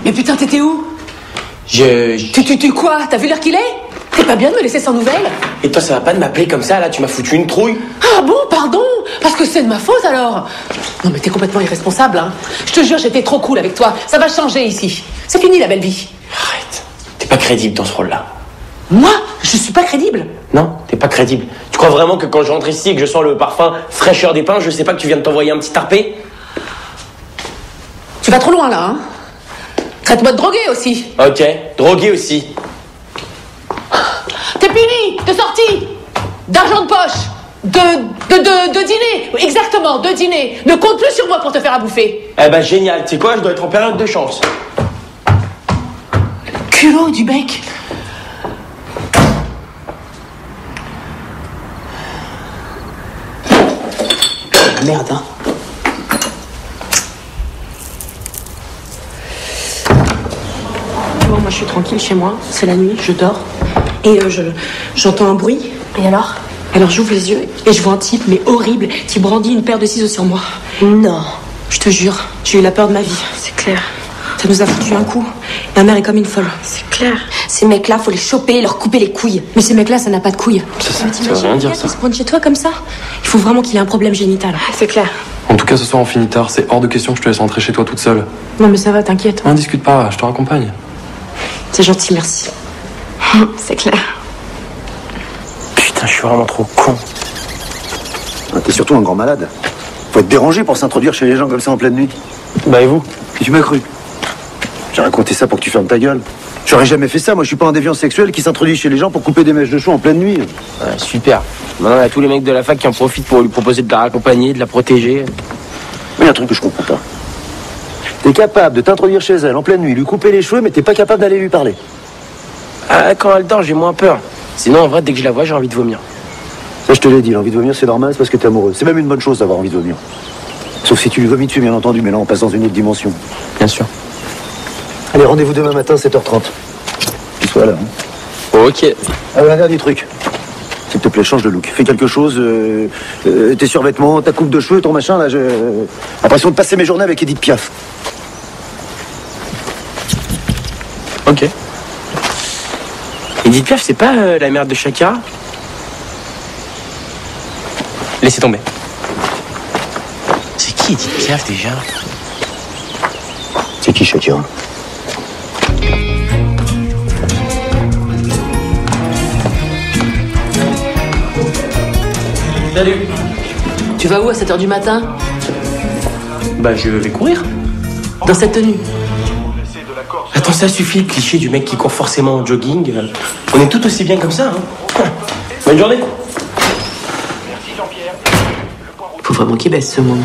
Mais putain, t'étais où? Tu quoi? T'as vu l'heure qu'il est? T'es pas bien de me laisser sans nouvelles. Et toi, ça va pas de m'appeler comme ça, là? Tu m'as foutu une trouille. Ah bon, pardon? Parce que c'est de ma faute, alors? Non, mais t'es complètement irresponsable, hein. Je te jure, j'étais trop cool avec toi. Ça va changer, ici. C'est fini, la belle vie. Arrête. T'es pas crédible dans ce rôle-là. Moi? Je suis pas crédible. Non, t'es pas crédible. Tu crois vraiment que quand je rentre ici et que je sens le parfum fraîcheur des pins, je sais pas que tu viens de t'envoyer un petit tarpé? Tu vas trop loin, là, hein. Traite-moi de drogué aussi. Ok, drogué aussi. T'es puni de sortie, d'argent de poche, de dîner. Exactement, de dîner. Ne compte plus sur moi pour te faire à bouffer. Eh ben génial, tu sais quoi, je dois être en période de chance. Culot du bec. Merde, hein. Bon, moi je suis tranquille chez moi, c'est la nuit, je dors. Et j'entends un bruit. Et alors? Alors j'ouvre les yeux et je vois un type, mais horrible, qui brandit une paire de ciseaux sur moi. Non. Je te jure, j'ai eu la peur de ma vie. C'est clair. Ça nous a foutu un coup. Ma mère est comme une folle. C'est clair. Ces mecs-là, faut les choper et leur couper les couilles. Mais ces mecs-là, ça n'a pas de couilles. Ça veut rien dire, ça. Ils se pointent chez toi comme ça? Il faut vraiment qu'il ait un problème génital. C'est clair. En tout cas, ce soir on finit tard. C'est hors de question que je te laisse rentrer chez toi toute seule. Non mais ça va, t'inquiète. On discute pas, je te raccompagne. C'est gentil, merci. C'est clair. Putain, je suis vraiment trop con. Ah, t'es surtout un grand malade. Faut être dérangé pour s'introduire chez les gens comme ça en pleine nuit. Bah et vous? Puis tu m'as cru. J'ai raconté ça pour que tu fermes ta gueule. J'aurais jamais fait ça, moi je suis pas un déviant sexuel qui s'introduit chez les gens pour couper des mèches de cheveux en pleine nuit. Ouais, super. Maintenant, il y a tous les mecs de la fac qui en profitent pour lui proposer de la raccompagner, de la protéger. Mais il y a un truc que je comprends pas. T'es capable de t'introduire chez elle en pleine nuit, lui couper les cheveux, mais t'es pas capable d'aller lui parler. Ah, quand elle dort, j'ai moins peur. Sinon, en vrai, dès que je la vois, j'ai envie de vomir. Ça, je te l'ai dit, l'envie de vomir, c'est normal, c'est parce que t'es amoureux. C'est même une bonne chose d'avoir envie de vomir. Sauf si tu lui vomis dessus, bien entendu, mais là, on passe dans une autre dimension. Bien sûr. Allez, rendez-vous demain matin, 7h30. Qu'il soit là. Hein. Ok. Allez, un dernier truc. S'il te plaît, change de look. Fais quelque chose. Tes survêtements, ta coupe de cheveux, ton machin, là, l'impression de passer mes journées avec Edith Piaf. Ok. Edith Piaf, c'est pas la mère de Shakira? Laissez tomber. C'est qui Edith Piaf déjà? C'est qui Shakira? Salut. Tu vas où à 7h du matin? Bah je vais courir. Dans cette tenue? Attends, ça suffit le cliché du mec qui court forcément en jogging. On est tout aussi bien comme ça, hein. Bonne journée. Faut vraiment qu'il baisse ce monde.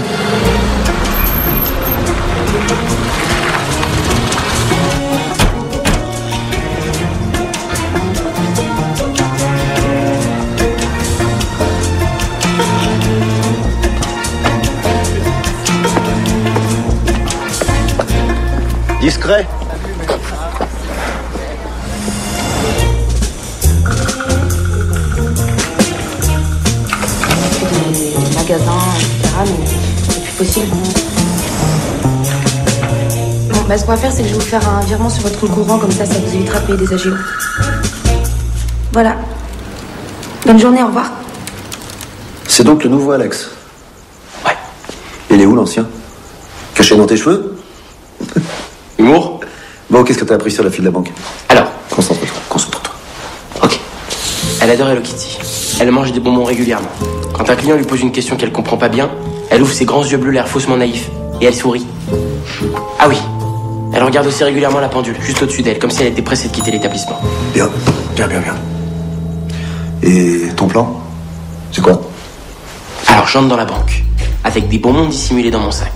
Discret. Des magasins, etc. Mais c'est plus possible. Bon, bah, ce qu'on va faire, c'est que je vais vous faire un virement sur votre compte courant, comme ça vous évitera de payer des agios. Voilà. Bonne journée, au revoir. C'est donc le nouveau Alex. Ouais. Il est où l'ancien? Caché dans tes cheveux? Humour. Bon, qu'est-ce que t'as appris sur la fille de la banque? Alors, concentre-toi, concentre-toi. ok. Elle adore Hello Kitty. Elle mange des bonbons régulièrement. Quand un client lui pose une question qu'elle comprend pas bien, elle ouvre ses grands yeux bleus l'air faussement naïf. Et elle sourit. Ah oui. Elle regarde aussi régulièrement la pendule, juste au-dessus d'elle, comme si elle était pressée de quitter l'établissement. Bien, bien, bien, bien. Et ton plan? C'est quoi? Alors j'entre dans la banque, avec des bonbons dissimulés dans mon sac.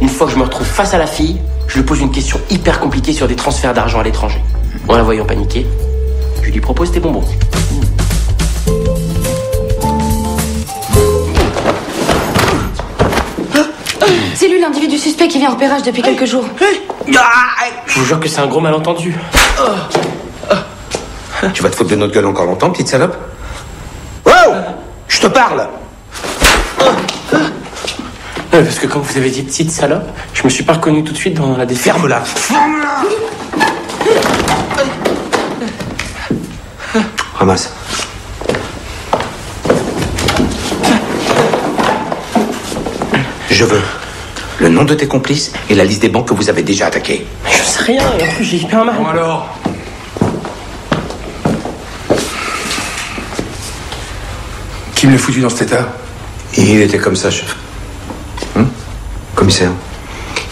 Une fois que je me retrouve face à la fille, je lui pose une question hyper compliquée sur des transferts d'argent à l'étranger. En la voyant paniquer, je lui propose des bonbons. C'est lui l'individu suspect qui vient en repérage depuis quelques jours. Je vous jure que c'est un gros malentendu. Tu vas te foutre de notre gueule encore longtemps, petite salope? Wow! Je te parle! Parce que quand vous avez dit petite salope, je me suis pas reconnu tout de suite dans la défaite. Ferme-la! Ramasse. Je veux le nom de tes complices et la liste des banques que vous avez déjà attaquées. Je sais rien, et en plus j'ai hyper mal. Bon alors. Qui me l'a foutu dans cet état? Il était comme ça, chef. Commissaire.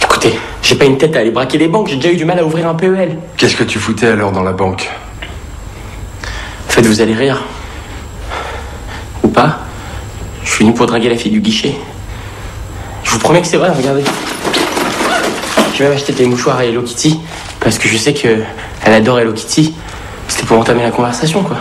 Écoutez, j'ai pas une tête à aller braquer des banques, j'ai déjà eu du mal à ouvrir un PEL. Qu'est-ce que tu foutais alors dans la banque? En fait, vous allez rire. Ou pas. Je suis venu pour draguer la fille du guichet. Je vous promets que c'est vrai, regardez. J'ai même acheté des mouchoirs à Hello Kitty, parce que je sais qu'elle adore Hello Kitty. C'était pour entamer la conversation, quoi.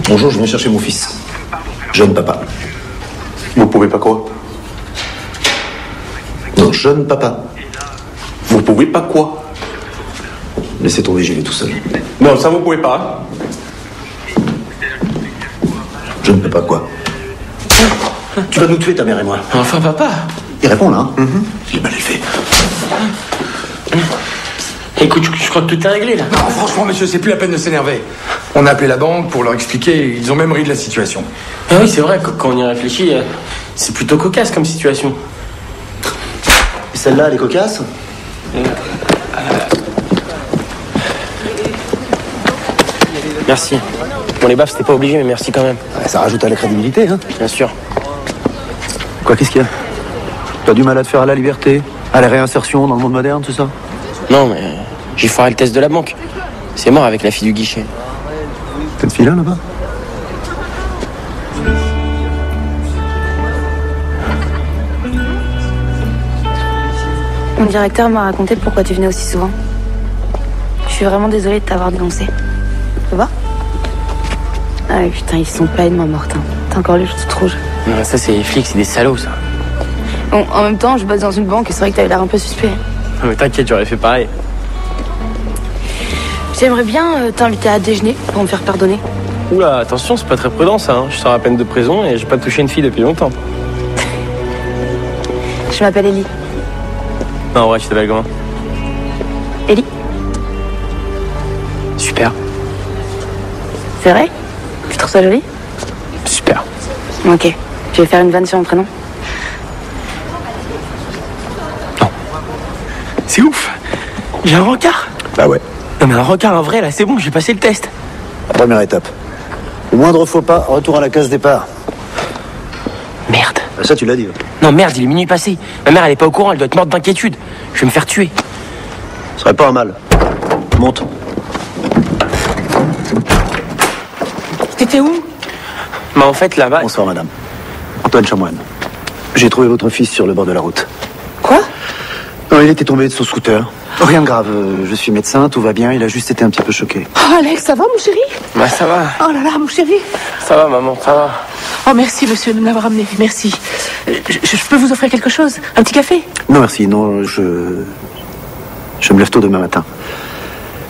Bonjour, je viens chercher mon fils. Jeune papa. Vous pouvez pas quoi? Non, jeune papa. Vous pouvez pas quoi? Laissez tomber, j'y vais tout seul. Non, ça vous pouvez pas. Je ne peux pas quoi? Tu vas nous tuer, ta mère et moi. Enfin, papa. Il répond là, hein. Je l'ai mal élevé. Écoute, je crois que tout est réglé, là. Non, franchement, monsieur, c'est plus la peine de s'énerver. On a appelé la banque pour leur expliquer, ils ont même ri de la situation. Ah oui, c'est vrai, quand on y réfléchit, c'est plutôt cocasse comme situation. Et celle-là, elle est cocasse? Merci. Bon, les baffes, c'était pas obligé, mais merci quand même. Ouais, ça rajoute à la crédibilité, hein. Bien sûr. Quoi, qu'est-ce qu'il y a? T'as du mal à te faire à la liberté, à la réinsertion dans le monde moderne, c'est ça? Non, mais j'ai foiré le test de la banque. C'est mort avec la fille du guichet. Cette fille-là, là-bas? Mon directeur m'a raconté pourquoi tu venais aussi souvent. Je suis vraiment désolée de t'avoir dénoncé. Ça va? Ah putain, ils sont pas aidement morts. T'as encore les choses rouges. Non, ça, c'est les flics, c'est des salauds, ça. Bon, en même temps, je bosse dans une banque et c'est vrai que t'avais l'air un peu suspect. Non, mais t'inquiète, j'aurais fait pareil. J'aimerais bien t'inviter à déjeuner pour me faire pardonner. Oula, attention, c'est pas très prudent, ça. Hein. Je sors à peine de prison et j'ai pas touché une fille depuis longtemps. Je m'appelle Ellie. Non, ouais, tu t'appelles comment? Ellie? Super. C'est vrai? Tu trouves ça joli? Super. Ok. Tu veux faire une vanne sur mon prénom? C'est ouf. J'ai un rencard. Bah ouais. Non, mais un rencard, un vrai, là, c'est bon, j'ai passé le test. La première étape. Le moindre faux pas, retour à la case départ. Merde. Bah ça, tu l'as dit. Non, merde, il est minuit passé. Ma mère, elle est pas au courant, elle doit être morte d'inquiétude. Je vais me faire tuer. Ce serait pas un mal. Monte. T'étais où? Bah, en fait, là-bas... Bonsoir, madame. Antoine Chamoine. J'ai trouvé votre fils sur le bord de la route. Quoi? Non, il était tombé de son scooter. Rien de grave. Je suis médecin, tout va bien. Il a juste été un petit peu choqué. Oh, Alex, ça va, mon chéri? Bah, ça va. Oh là là, mon chéri. Ça va, maman, ça va. Oh, merci, monsieur, de me l'avoir amené. Merci. Je peux vous offrir quelque chose? Un petit café? Non, merci. Non, je me lève tôt demain matin.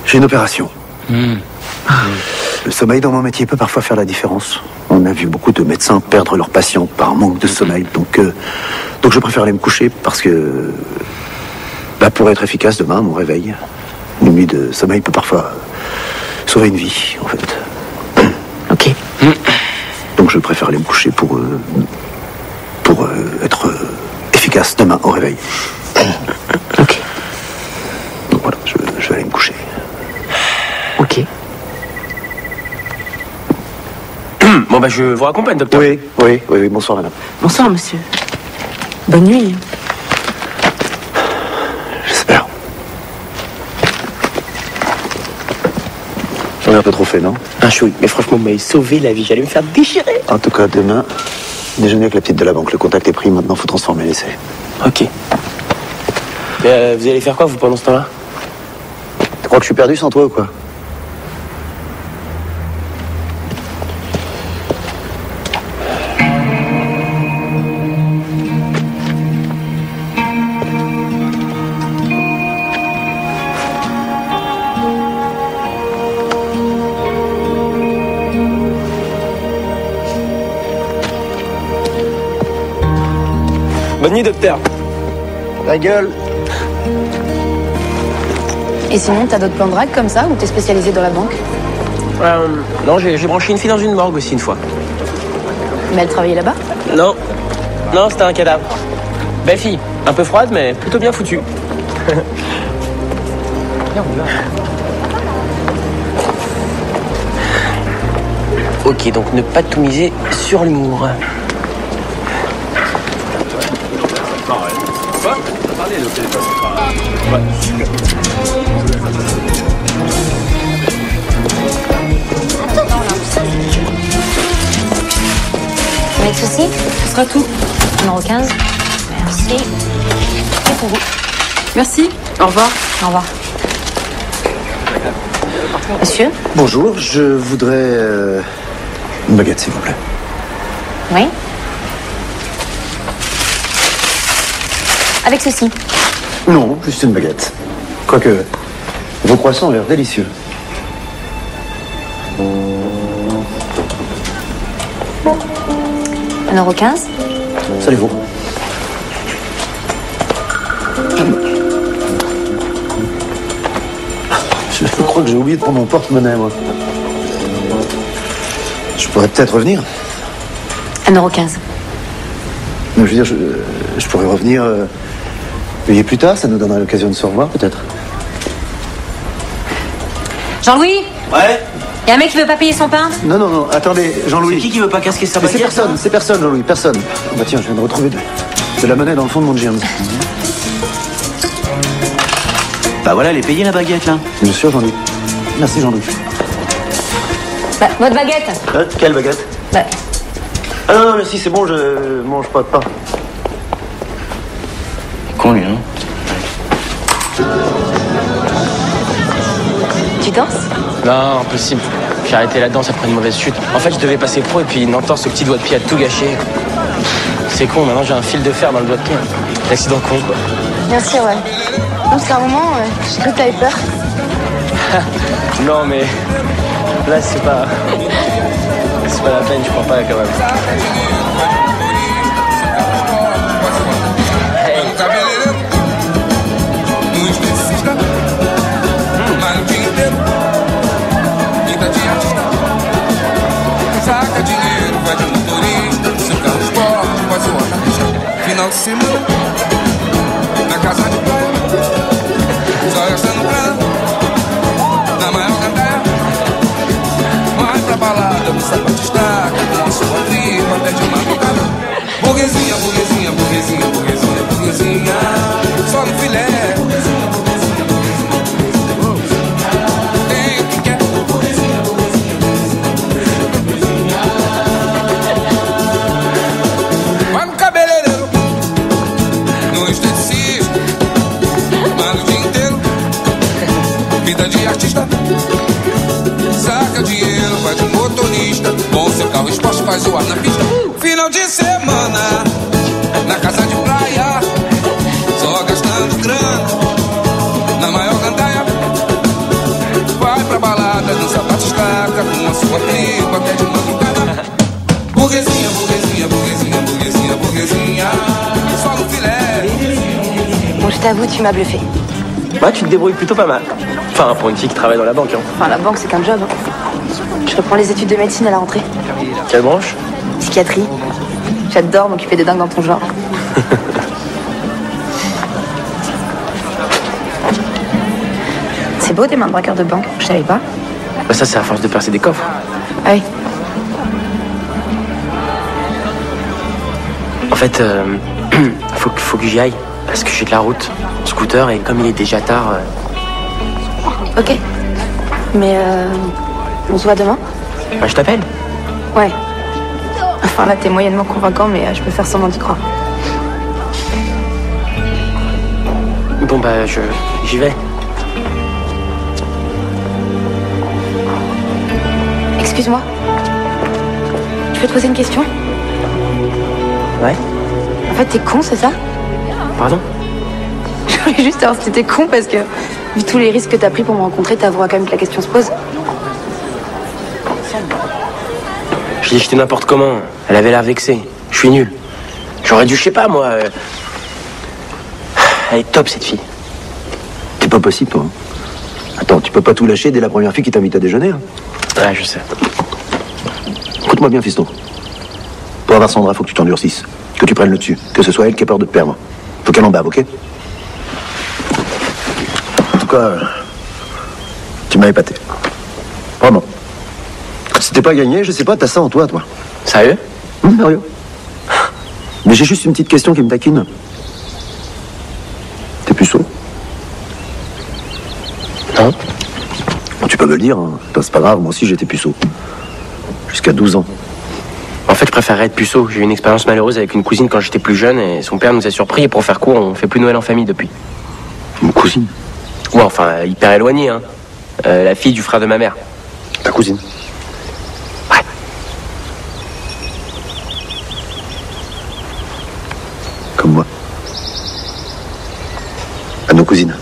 J'ai une opération. Le sommeil dans mon métier peut parfois faire la différence. On a vu beaucoup de médecins perdre leurs patients par manque de sommeil. Donc je préfère aller me coucher parce que... pour être efficace demain, mon réveil, une nuit de sommeil peut parfois sauver une vie, en fait. Ok. Donc je préfère aller me coucher pour être efficace demain au réveil. Ok. Donc voilà, je vais aller me coucher. Ok. Bon, bah, je vous raccompagne, docteur. Oui. Bonsoir, madame. Bonsoir, monsieur. Bonne nuit. J'espère. J'en ai un peu trop fait, non? Un chouille, mais franchement, vous m'avez sauvé la vie. J'allais me faire déchirer. En tout cas, demain, déjeuner avec la petite de la banque. Le contact est pris, maintenant, faut transformer l'essai. Ok. Vous allez faire quoi, vous, pendant ce temps-là? Tu crois que je suis perdu sans toi ou quoi? Bonne nuit, docteur. Ta gueule. Et sinon, t'as d'autres plans de drague comme ça ou t'es spécialisé dans la banque? Non, j'ai branché une fille dans une morgue aussi une fois. Mais elle travaillait là-bas? Non. Non, c'était un cadavre. Belle fille. Un peu froide, mais plutôt bien foutue. Ok, donc ne pas tout miser sur l'humour. Avec ceci, ce sera tout. Numéro 15. Merci. Et pour vous. Merci. Au revoir. Au revoir. Monsieur? Bonjour, je voudrais une baguette, s'il vous plaît. Oui. Avec ceci. Non, juste une baguette. Quoique, vos croissants ont l'air délicieux. Numéro 15. Salut vous. Je crois que j'ai oublié de prendre mon porte-monnaie, moi. Je pourrais peut-être revenir. Numéro 15. Mais je veux dire, je pourrais revenir payer plus tard, ça nous donnera l'occasion de se revoir, peut-être. Jean-Louis? Ouais. Y a un mec qui veut pas payer son pain? Non, non, non, attendez, Jean-Louis. C'est qui veut pas casquer sa Mais c'est baguette? personne, Jean-Louis, personne. Oh, bah tiens, je viens de retrouver de la monnaie dans le fond de mon jeans. Bah voilà, elle est payée la baguette là. Bien sûr, Jean-Louis. Merci, Jean-Louis. Bah, votre baguette? Quelle baguette? Bah. Ah non, non, merci, c'est bon, je mange pas de pain. Con lui, hein. Tu danses? Non, impossible. J'ai arrêté la danse après une mauvaise chute. En fait, je devais passer pro et puis une entorse au petit doigt de pied a tout gâché. C'est con, maintenant j'ai un fil de fer dans le doigt de pied. L'accident con, quoi. Merci, ouais. Non, parce qu'à un moment, j'ai cru que t'avais peur. Non, mais là, c'est pas la peine, je crois pas, quand même. Final de semana, na casa de praia, só gastando grana, na maior gandaia. Vai pra balada, no sapato destaca, com a sua tripa até de madrugada. Burguesinha, burguesinha, burguesinha, burguesinha, burguesinha, só no filé. Tem o que quer. Vai no cabeleireiro, no esteticista, mas o dia inteiro, vida de artista. Saca dinheiro, vai de motorista, com seu carro esporte faz o ar na pista. Final de semana, na casa de praia, só gastando grana, na maior gandaia. Vai pra balada, no sapato estaca, com a sua tripa até de madrugada. Burguesinha, burguesinha, burguesinha, burguesinha, burguesinha, só no filé. Bon, je t'avoue, tu m'as bluffé. Ouais, tu te débrouilles plutôt pas mal. Enfin, pour une fille qui travaille dans la banque, hein. Enfin, la banque, c'est qu'un job. Hein. Je reprends les études de médecine à la rentrée. Quelle branche? Psychiatrie. J'adore m'occuper des dingues dans ton genre. C'est beau, des mains de braqueur de banque. Je savais pas. Bah ça, c'est à force de percer des coffres. Ah oui. En fait, faut que j'y aille. Parce que j'ai de la route, scooter, et comme il est déjà tard... Ok. Mais on se voit demain? Bah, je t'appelle. Ouais. Enfin là, t'es moyennement convaincant, mais je peux faire semblant d'y croire. Bon bah, j'y vais. Excuse-moi. Je peux te poser une question? Ouais. En fait, t'es con, c'est ça? Pardon? Je voulais juste savoir si t'étais con parce que, vu tous les risques que t'as pris pour me rencontrer, t'avoueras quand même que la question se pose. Je dis j'étais n'importe comment. Elle avait l'air vexée. Je suis nul. Je J'aurais dû, je sais pas, moi... Elle est top, cette fille. C'est pas possible, toi. Attends, tu peux pas tout lâcher dès la première fille qui t'invite à déjeuner. Hein. Ouais, je sais. Écoute-moi bien, fiston. Pour avoir Sandra, faut que tu t'endurcisses. Que tu prennes le dessus. Que ce soit elle qui ait peur de te perdre. Faut qu'elle en bave, ok? En tout cas, tu m'as épaté. Vraiment. Si t'es pas gagné, je sais pas, t'as ça en toi. Sérieux? Sérieux. Mais j'ai juste une petite question qui me taquine. T'es puceau? Non. Bon, tu peux me le dire, hein. C'est pas grave, moi aussi j'étais puceau. Jusqu'à 12 ans. En fait, je préférerais être puceau. J'ai eu une expérience malheureuse avec une cousine quand j'étais plus jeune et son père nous a surpris. Et pour faire court, on fait plus Noël en famille depuis. Une cousine? Ouais, enfin, hyper éloignée, hein. La fille du frère de ma mère. Ta cousine? Ouais. Comme moi. À nos cousines.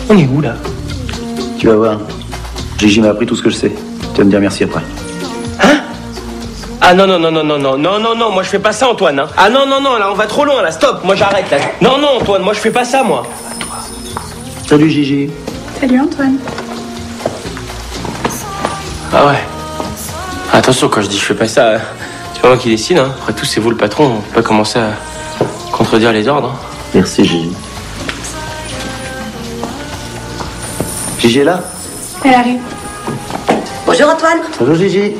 On est où, là? Tu vas voir. Gigi m'a appris tout ce que je sais. Tu vas me dire merci après. Hein? Ah non, moi je fais pas ça, Antoine. Hein. Ah non, là on va trop loin, là, stop, moi j'arrête, là. Non, Antoine, moi je fais pas ça, moi. Salut Gigi. Salut Antoine. Ah ouais. Attention, quand je dis je fais pas ça, c'est pas moi qui décide, hein. Après tout, c'est vous le patron, on peut pas commencer à contredire les ordres. Hein. Merci Gigi. Gigi est là? Elle arrive. Bonjour Antoine. Bonjour Gigi.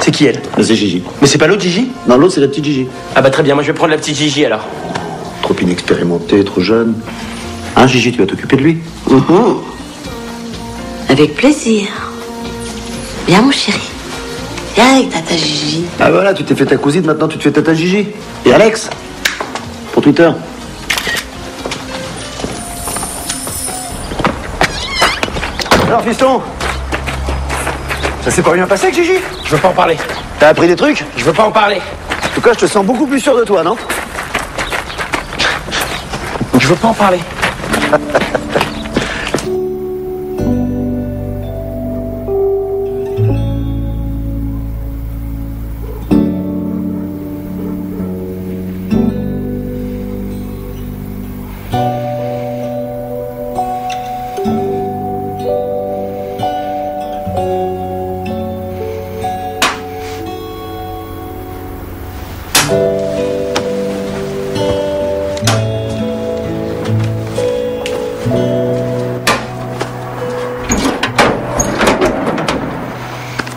C'est qui elle? C'est Gigi. Mais c'est pas l'autre Gigi? Non, l'autre c'est la petite Gigi. Ah bah très bien, moi je vais prendre la petite Gigi alors. Trop inexpérimenté, trop jeune. Hein Gigi, tu vas t'occuper de lui? Avec plaisir. Viens mon chéri. Viens avec tata Gigi. Ah voilà, tu t'es fait ta cousine, maintenant tu te fais tata Gigi. Et Alex? Pour Twitter. Alors fiston, ça s'est pas bien passé avec Gigi? Je veux pas en parler. T'as appris des trucs? Je veux pas en parler. En tout cas, je te sens beaucoup plus sûr de toi, non? Je veux pas en parler.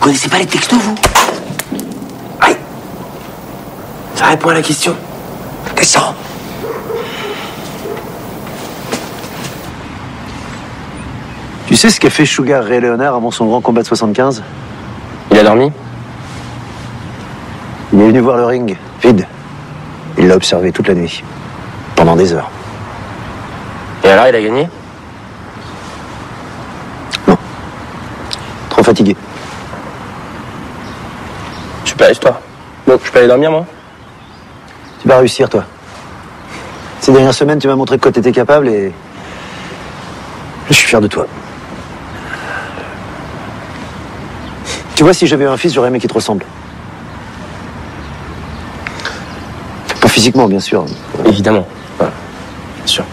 Vous connaissez pas les textos, vous? Aïe. Ça répond à la question. Descends. Tu sais ce qu'a fait Sugar Ray Leonard avant son grand combat de 75? Il a dormi? Il est venu voir le ring, vide. Il l'a observé toute la nuit. Pendant des heures. Et alors, il a gagné? Trop fatigué. Super, toi. Bon, je peux aller dormir, moi? Tu vas réussir, toi. Ces dernières semaines, tu m'as montré de quoi t'étais capable et... je suis fier de toi. Tu vois, si j'avais un fils, j'aurais aimé qu'il te ressemble. Pas physiquement, bien sûr. Évidemment. Ouais. Bien sûr.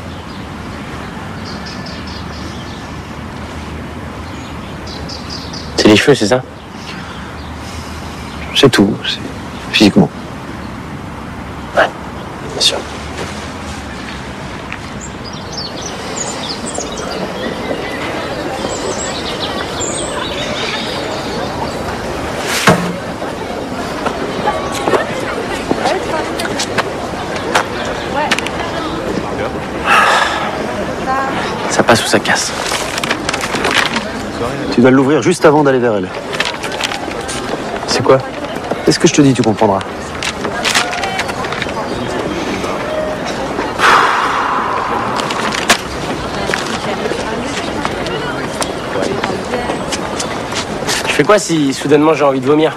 C'est les cheveux, c'est ça? C'est tout, c'est physiquement. Ouais, bien sûr. Ça passe ou ça casse? Tu dois l'ouvrir juste avant d'aller vers elle. C'est quoi? Qu'est-ce que je te dis, tu comprendras. Je fais quoi si soudainement j'ai envie de vomir?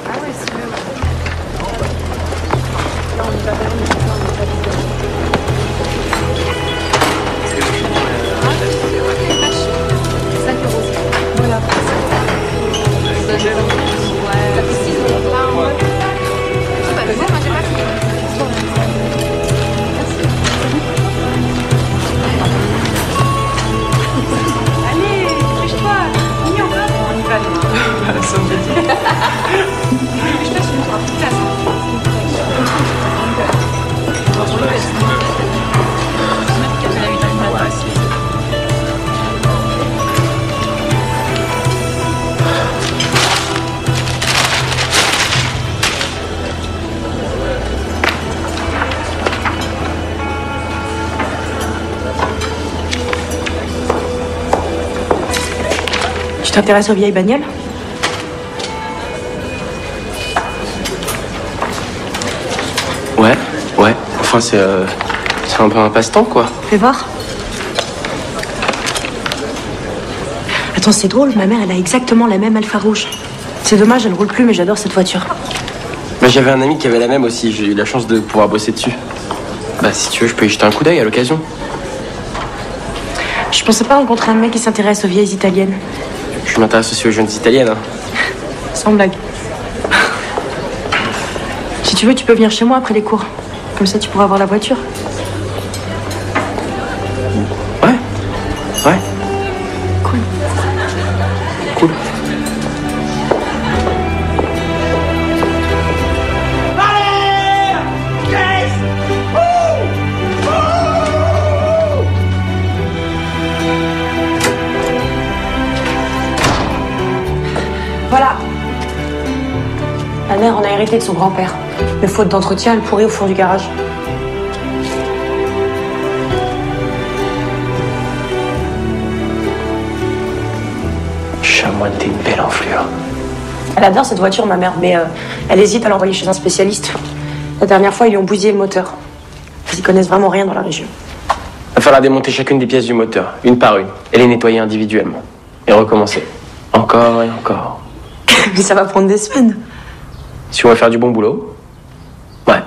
t'intéresses aux vieilles bagnoles? Ouais. Enfin, c'est un peu un passe-temps, quoi. Fais voir. Attends, c'est drôle, ma mère, elle a exactement la même Alfa rouge. C'est dommage, elle ne roule plus, mais j'adore cette voiture. Bah, j'avais un ami qui avait la même aussi, j'ai eu la chance de pouvoir bosser dessus. Bah, si tu veux, je peux y jeter un coup d'œil à l'occasion. Je pensais pas rencontrer un mec qui s'intéresse aux vieilles italiennes. Je m'intéresse aussi aux jeunes italiennes, hein. Sans blague. Si tu veux, tu peux venir chez moi après les cours. Comme ça, tu pourras avoir la voiture. Ouais. Cool. Voilà. Ma mère en a hérité de son grand-père. Mais faute d'entretien, elle pourrit au fond du garage. Chamoine, t'es une belle enflure. Elle adore cette voiture, ma mère, mais elle hésite à l'envoyer chez un spécialiste. La dernière fois, ils lui ont bousillé le moteur. Ils y connaissent vraiment rien dans la région. Va falloir démonter chacune des pièces du moteur, une par une, et les nettoyer individuellement. Et recommencer. Encore et encore. Mais ça va prendre des semaines. Si on veut faire du bon boulot, ouais.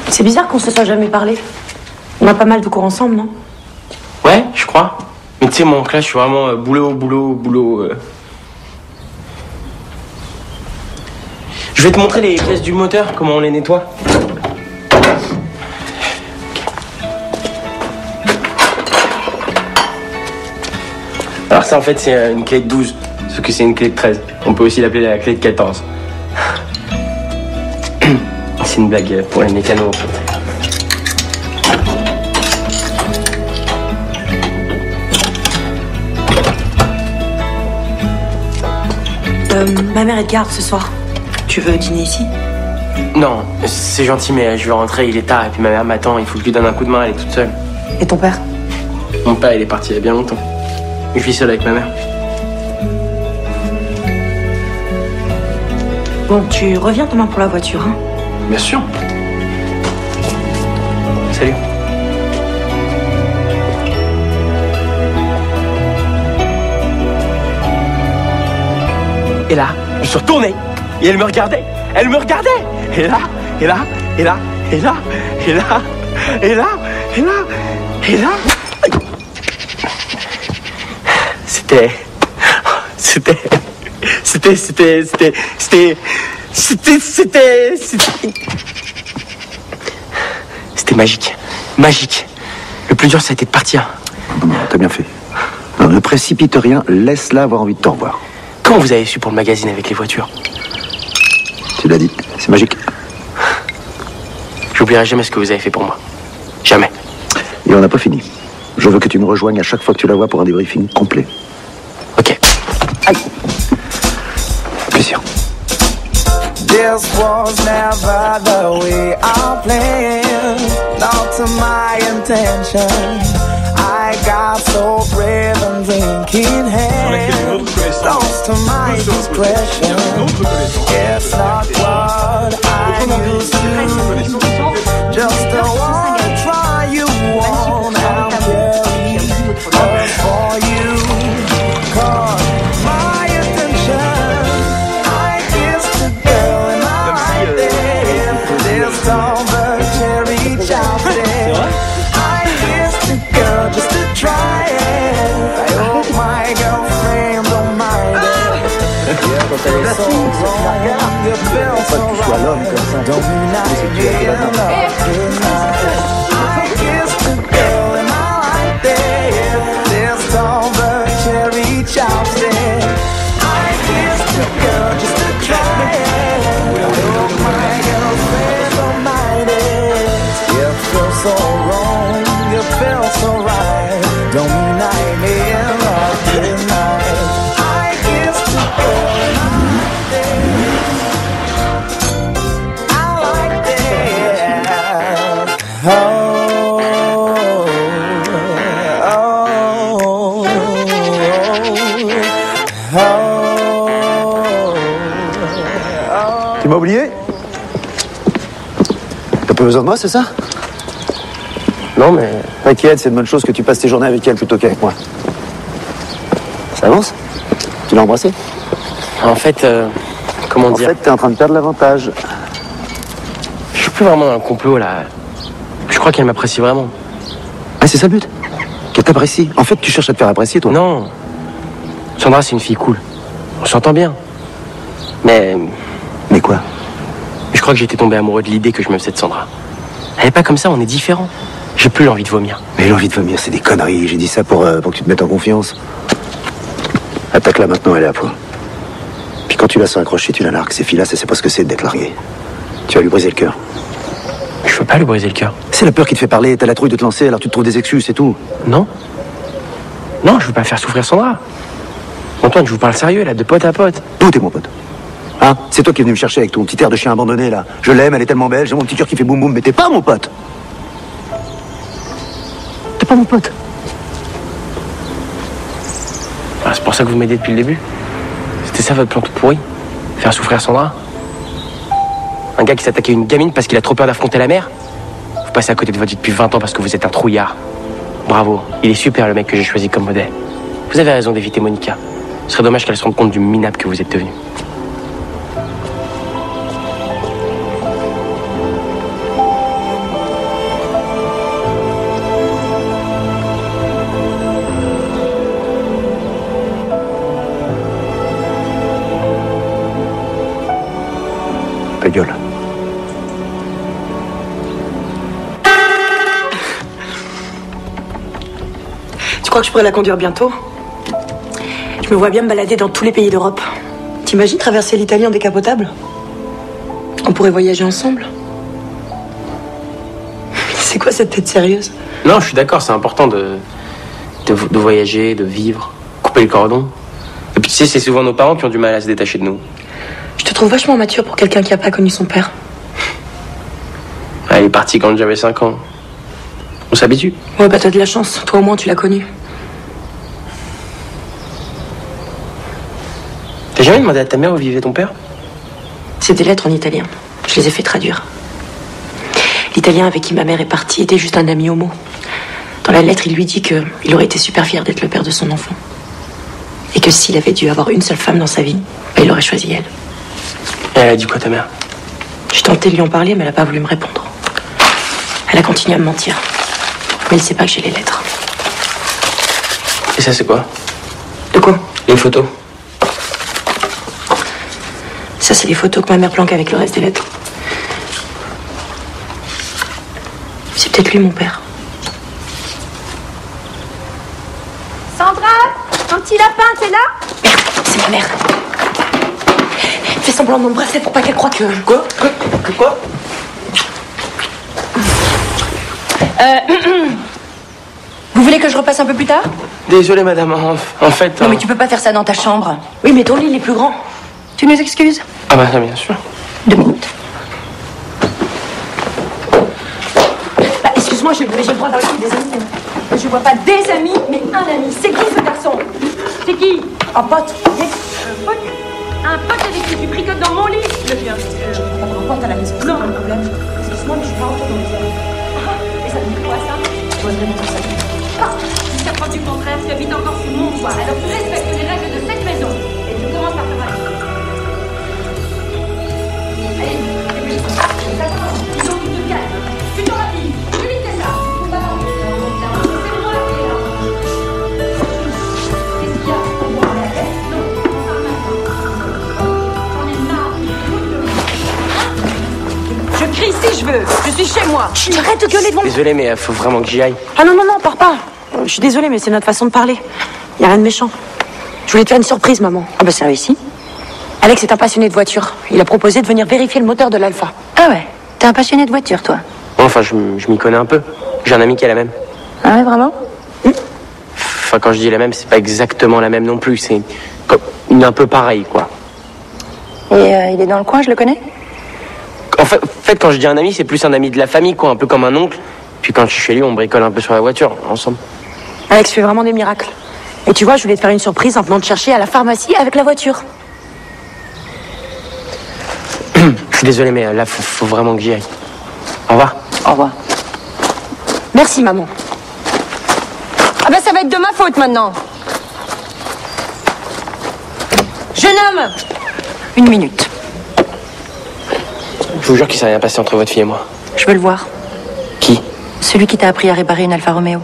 C'est bizarre qu'on se soit jamais parlé. On a pas mal de cours ensemble, non? Ouais, je crois. Mais tu sais, mon oncle, là, je suis vraiment boulot. Je vais te montrer les pièces du moteur, comment on les nettoie. Alors ça, en fait, c'est une clé de 12, sauf que c'est une clé de 13. On peut aussi l'appeler la clé de 14. C'est une blague pour les mécanos, en fait. Ma mère est de garde ce soir. Tu veux dîner ici? Non, c'est gentil, mais je vais rentrer, il est tard, et puis ma mère m'attend, il faut que je lui donne un coup de main, elle est toute seule. Et ton père? Mon père, il est parti il y a bien longtemps. Je suis seul avec ma mère. Bon, tu reviens demain pour la voiture, hein? Bien sûr. Salut. Et là, je me suis retourné. Et elle me regardait. Elle me regardait. Et là. C'était magique. Magique. Le plus dur, ça a été de partir. Non, t'as bien fait. Non, ne précipite rien, laisse-la avoir envie de te revoir. Comment vous avez su pour le magazine avec les voitures? Tu l'as dit, c'est magique. J'oublierai jamais ce que vous avez fait pour moi. Jamais. Et on n'a pas fini. Je veux que tu me rejoignes à chaque fois que tu la vois pour un débriefing complet. Ok. Aïe. Plaisir. This was never the way I planned, not to my intention. I got so brave and drinking hand, lost to my discretion. It's not what I used to. Just don't wanna try you on and carry us for you. 'Cause my intention, I kissed the girl and I did this on the cherry chocolate. I kissed the girl just to try it. I hope my girlfriend don't mind it. You feel so wrong, you feel so right. Don't not get love tonight. I kissed the girl and I did this on the cherry chopstick. I kissed the girl just to try it. I hope my girlfriend don't mind it. You feel so wrong, you feel so right. Don't mean I need love tonight. I kissed the girl and I liked it. Oh. Tu m'as oublié? T'as pas besoin de moi, c'est ça? Non, mais... T'inquiète, c'est une bonne chose que tu passes tes journées avec elle plutôt qu'avec moi. Ça avance? Tu l'as embrassée? En fait, comment dire? En fait, t'es en train de perdre l'avantage. Je suis plus vraiment dans le complot, là. Je crois qu'elle m'apprécie vraiment. Ah, c'est ça le but? Qu'elle t'apprécie? En fait, tu cherches à te faire apprécier, toi? Non. Sandra, c'est une fille cool. On s'entend bien. Mais... Mais quoi? Je crois que j'étais tombé amoureux de l'idée que je me faisais de Sandra. Elle est pas comme ça, on est différents. J'ai plus l'envie de vomir. Mais l'envie de vomir, c'est des conneries. J'ai dit ça pour que tu te mettes en confiance. Attaque-la maintenant, elle est à toi. Puis quand tu la sens accrochée, tu la largues. Ces filles-là, c'est pas ce que c'est d'être larguée. Tu vas lui briser le cœur. Je veux pas lui briser le cœur. C'est la peur qui te fait parler. T'as la trouille de te lancer, alors tu te trouves des excuses, c'est tout. Non. Non, je veux pas faire souffrir Sandra. Antoine, je vous parle sérieux, là, de pote à pote. D'où t'es mon pote? Hein? C'est toi qui es venu me chercher avec ton petit air de chien abandonné, là. Je l'aime, elle est tellement belle, j'ai mon petit cœur qui fait boum boum, mais t'es pas mon pote. T'es pas mon pote. Ah, c'est pour ça que vous m'aidez depuis le début. C'était ça votre plan tout pourri? Faire souffrir Sandra? Un gars qui s'attaque à une gamine parce qu'il a trop peur d'affronter la mer? Vous passez à côté de votre vie depuis 20 ans parce que vous êtes un trouillard. Bravo, il est super le mec que j'ai choisi comme modèle. Vous avez raison d'éviter Monica. Ce serait dommage qu'elle se rende compte du minable que vous êtes devenu. Ta gueule. Tu crois que je pourrais la conduire bientôt? Je me vois bien me balader dans tous les pays d'Europe. T'imagines traverser l'Italie en décapotable? On pourrait voyager ensemble. C'est quoi cette tête sérieuse? Non, je suis d'accord, c'est important de voyager, de vivre, couper le cordon. Et puis tu sais, c'est souvent nos parents qui ont du mal à se détacher de nous. Je te trouve vachement mature pour quelqu'un qui n'a pas connu son père. Elle est partie quand j'avais 5 ans. On s'habitue. Ouais, bah t'as de la chance. Toi au moins tu l'as connu. T'as jamais demandé à ta mère où vivait ton père? C'est des lettres en italien. Je les ai fait traduire. L'italien avec qui ma mère est partie était juste un ami homo. Dans la lettre, il lui dit qu'il aurait été super fier d'être le père de son enfant. Et que s'il avait dû avoir une seule femme dans sa vie, bah, il aurait choisi elle. Et elle a dit quoi, ta mère? J'ai tenté de lui en parler, mais elle n'a pas voulu me répondre. Elle a continué à me mentir. Mais elle sait pas que j'ai les lettres. Et ça, c'est quoi? De quoi? Les photos. Ça, c'est les photos que ma mère planque avec le reste des lettres. C'est peut-être lui, mon père. Sandra, ton petit lapin, t'es là? Merde, c'est ma mère. Fais semblant de m'embrasser pour pas qu'elle croie que... Quoi? Vous voulez que je repasse un peu plus tard? Désolé, madame, en fait... Non, mais tu peux pas faire ça dans ta chambre. Oui, mais ton lit, il est plus grand. Tu nous excuses? Ah bah, bien sûr. 2 minutes. Bah, excuse-moi, j'ai le droit d'avoir des amis. Je vois pas des amis, mais un ami. C'est qui ce garçon? C'est qui? Un pote. Un pote? Un pote avec qui tu tricotes dans mon lit? Le viens. On me rapporte à la maison. Non. Pas de problème. Excuse-moi, mais je suis pas rentrée dans les airs. Et ça te dit quoi, ça? Je dois vraiment tout ça. Si t'as pas du contraire, tu habites encore sous mon toit. Alors tu respectes les règles de cette maison. Et tu commences par te rallier. Allez, exactement. Il faut que tu te calmes. Tu te rapides. Plus vite que ça. Faut pas dormir. C'est moi qui est là. Qu'est-ce qu'il y a? On va aller à la tête? Non. J'en ai marre. Je crie si je veux. Je suis chez moi. Chut, arrête de gueuler devant moi. Désolé, mais faut vraiment que j'y aille. Ah non, pars pas. Je suis désolée, mais c'est notre façon de parler. Y a rien de méchant. Je voulais te faire une surprise, maman. Ah bah c'est réussi. Alex est un passionné de voiture. Il a proposé de venir vérifier le moteur de l'Alpha. Ah ouais, t'es un passionné de voiture, toi? Enfin, je m'y connais un peu. J'ai un ami qui a la même. Ah ouais, vraiment? Enfin, quand je dis la même, c'est pas exactement la même non plus. C'est comme une un peu pareille, quoi. Et il est dans le coin, je le connais? En fait, quand je dis un ami, c'est plus un ami de la famille, quoi. Un peu comme un oncle. Puis quand je suis chez lui, on bricole un peu sur la voiture, ensemble. Alex fait vraiment des miracles. Et tu vois, je voulais te faire une surprise en venant te chercher à la pharmacie avec la voiture. suis désolé, mais là, faut vraiment que j'y aille. Au revoir. Au revoir. Merci, maman. Ah ben, ça va être de ma faute, maintenant. Jeune homme! 1 minute. Je vous jure qu'il s'est rien passé entre votre fille et moi. Je veux le voir. Qui? Celui qui t'a appris à réparer une Alfa Romeo.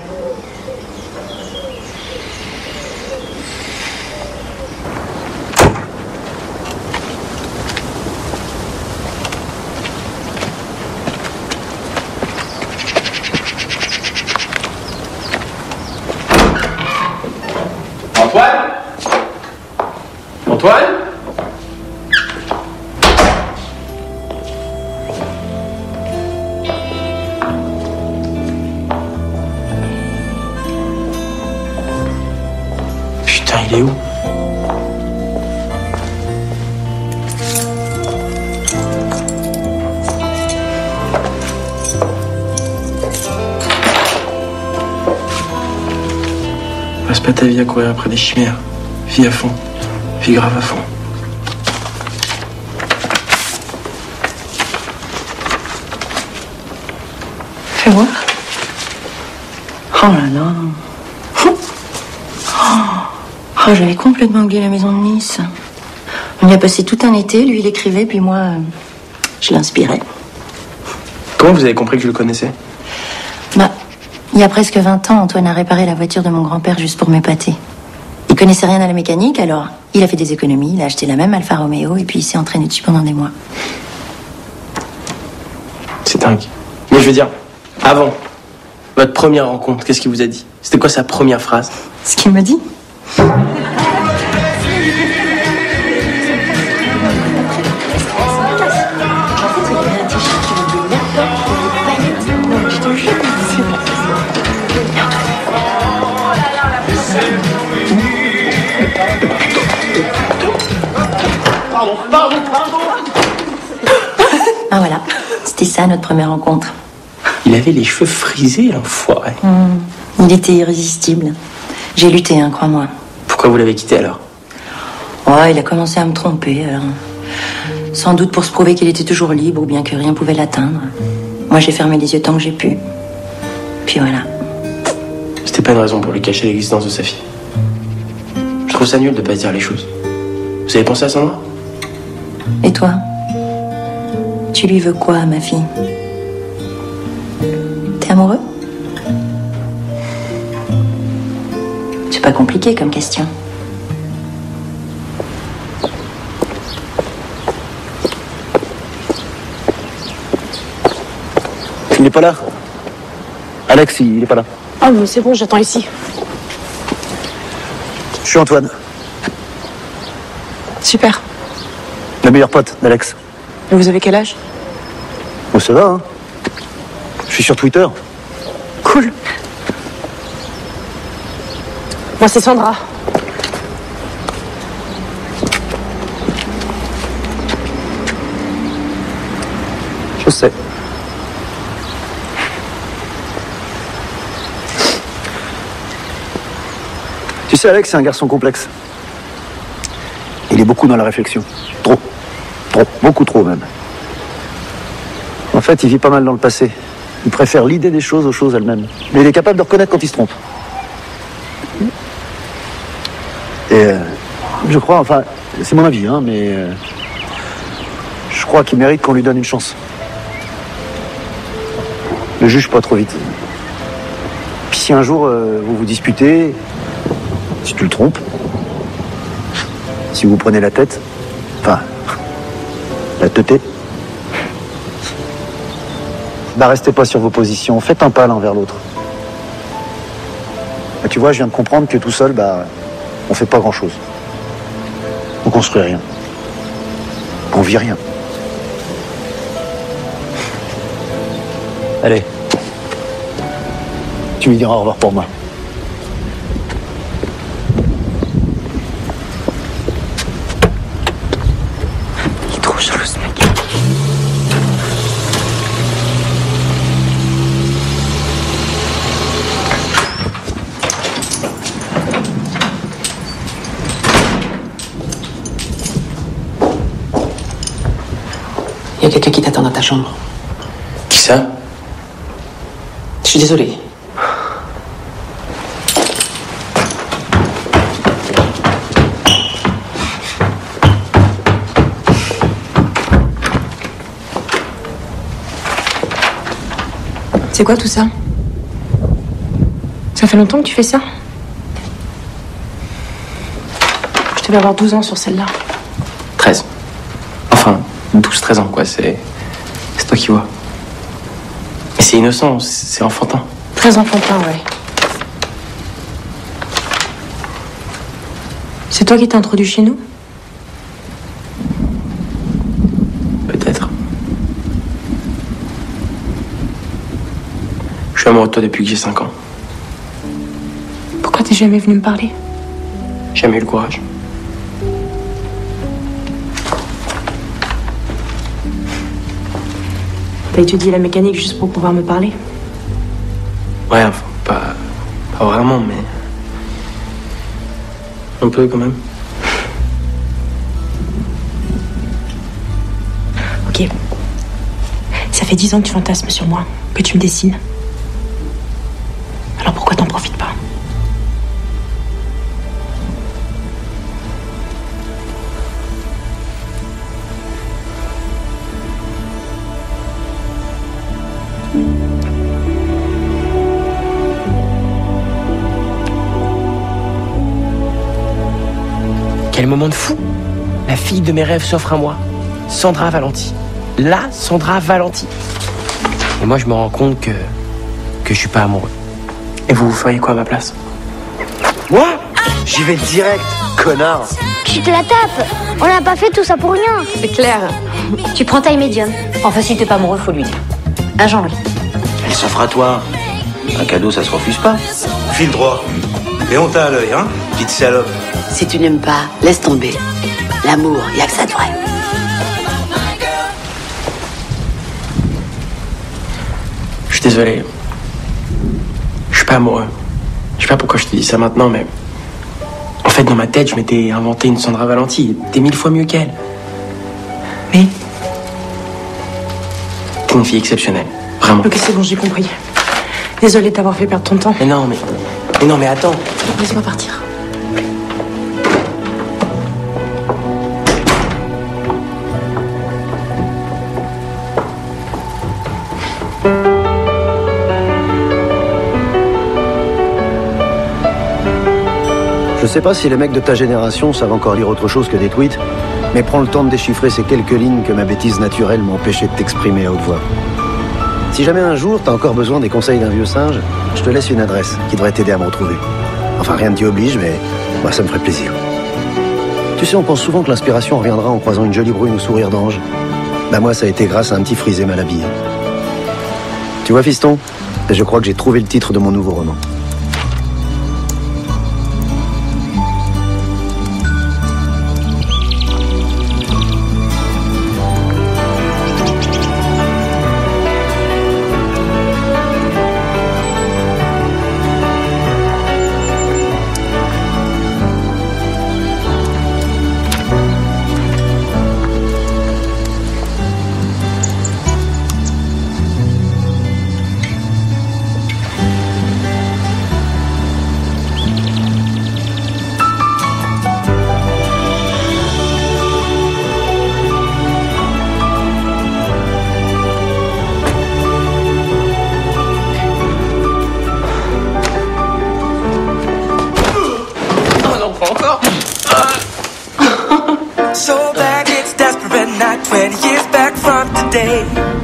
Antoine? Antoine? Putain, il est où? Passe pas ta vie à courir après des chimères. Vis à fond. Vis grave à fond. Fais voir. Oh là là. Oh, j'avais complètement oublié la maison de Nice. On y a passé tout un été, lui il écrivait, puis moi, je l'inspirais. Comment vous avez compris que je le connaissais? Bah, il y a presque 20 ans, Antoine a réparé la voiture de mon grand-père juste pour m'épater. Il connaissait rien à la mécanique, alors il a fait des économies, il a acheté la même Alfa Romeo, et puis il s'est entraîné dessus pendant des mois. C'est dingue. Mais je veux dire, avant votre première rencontre, qu'est-ce qu'il vous a dit? C'était quoi sa première phrase? Ce qu'il me dit? Ah voilà, c'était ça notre première rencontre. Il avait les cheveux frisés, l'enfoiré. Il était irrésistible. J'ai lutté, hein, crois-moi. Pourquoi vous l'avez quitté alors? Oh, il a commencé à me tromper. Sans doute pour se prouver qu'il était toujours libre ou bien que rien pouvait l'atteindre. Moi, j'ai fermé les yeux tant que j'ai pu. Puis voilà. C'était pas une raison pour lui cacher l'existence de sa fille. Je trouve ça nul de pas se dire les choses. Vous avez pensé à Sandra? Et toi? Tu lui veux quoi, ma fille? T'es amoureux? C'est pas compliqué comme question. Il n'est pas là. Alex, il est pas là. Oh, mais c'est bon, j'attends ici. Je suis Antoine, Super. le meilleur pote d'Alex. Et vous avez quel âge? Oh, ça va, hein? Je suis sur Twitter. Cool. Moi, c'est Sandra. Je sais. Tu sais, Alex, c'est un garçon complexe. Il est beaucoup dans la réflexion. Trop. Trop. Beaucoup trop, même. En fait, il vit pas mal dans le passé. Il préfère l'idée des choses aux choses elles-mêmes. Mais il est capable de reconnaître quand il se trompe. Et je crois, enfin, c'est mon avis, hein, mais je crois qu'il mérite qu'on lui donne une chance. Ne juge pas trop vite. Puis si un jour vous vous disputez, si tu le trompes, si vous prenez la tête, enfin, la teuté, bah restez pas sur vos positions, faites un pas l'un vers l'autre. Bah, tu vois, je viens de comprendre que tout seul, bah, on fait pas grand-chose. On construit rien. On vit rien. Allez. Tu lui diras au revoir pour moi. Il est trop jaloux, ce mec. Il y y a quelqu'un qui t'attend dans ta chambre. Qui ça? Je suis désolée. C'est quoi tout ça? Ça fait longtemps que tu fais ça? Je devais avoir 12 ans sur celle-là. 13. Enfin, 12-13 ans, quoi. C'est toi qui vois. Mais c'est innocent, c'est enfantin. Très enfantin, ouais. C'est toi qui t'es introduit chez nous? Peut-être. Je suis amoureux de toi depuis que j'ai 5 ans. Pourquoi t'es jamais venu me parler? J'ai jamais eu le courage. T'as étudié la mécanique juste pour pouvoir me parler? Ouais, enfin, pas vraiment, mais... un peu, quand même. Ok. Ça fait 10 ans que tu fantasmes sur moi, que tu me dessines. Alors pourquoi t'en profites pas? Quel moment de fou! La fille de mes rêves s'offre à moi. Sandra Valenti. La Sandra Valenti. Et moi, je me rends compte que je suis pas amoureux. Et vous feriez quoi à ma place? Moi? J'y vais direct, connard. Tu te la tapes. On n'a pas fait tout ça pour rien. C'est clair. Tu prends taille médium. Enfin, si t'es pas amoureux, faut lui dire. À Jean-Louis. Elle s'offre à toi. Un cadeau, ça se refuse pas. File droit. Et on t'a à l'œil, hein, petite salope. Si tu n'aimes pas, laisse tomber. L'amour, y a que ça de vrai. Je suis désolé. Je suis pas amoureux. Je sais pas pourquoi je te dis ça maintenant, mais... En fait, dans ma tête, je m'étais inventé une Sandra Valenti. T'es 1000 fois mieux qu'elle. Mais... T'es une fille exceptionnelle. Vraiment. Ok, c'est bon, j'ai compris. Désolée de t'avoir fait perdre ton temps. Mais non, mais attends. Laisse-moi partir. Je sais pas si les mecs de ta génération savent encore lire autre chose que des tweets, mais prends le temps de déchiffrer ces quelques lignes que ma bêtise naturelle m'empêchait de t'exprimer à haute voix. Si jamais un jour t'as encore besoin des conseils d'un vieux singe, je te laisse une adresse qui devrait t'aider à me retrouver. Enfin, rien ne t'y oblige, mais moi, ça me ferait plaisir. Tu sais, on pense souvent que l'inspiration reviendra en croisant une jolie brune au sourire d'ange. Bah moi, ça a été grâce à un petit frisé mal habillé. Tu vois, fiston, je crois que j'ai trouvé le titre de mon nouveau roman.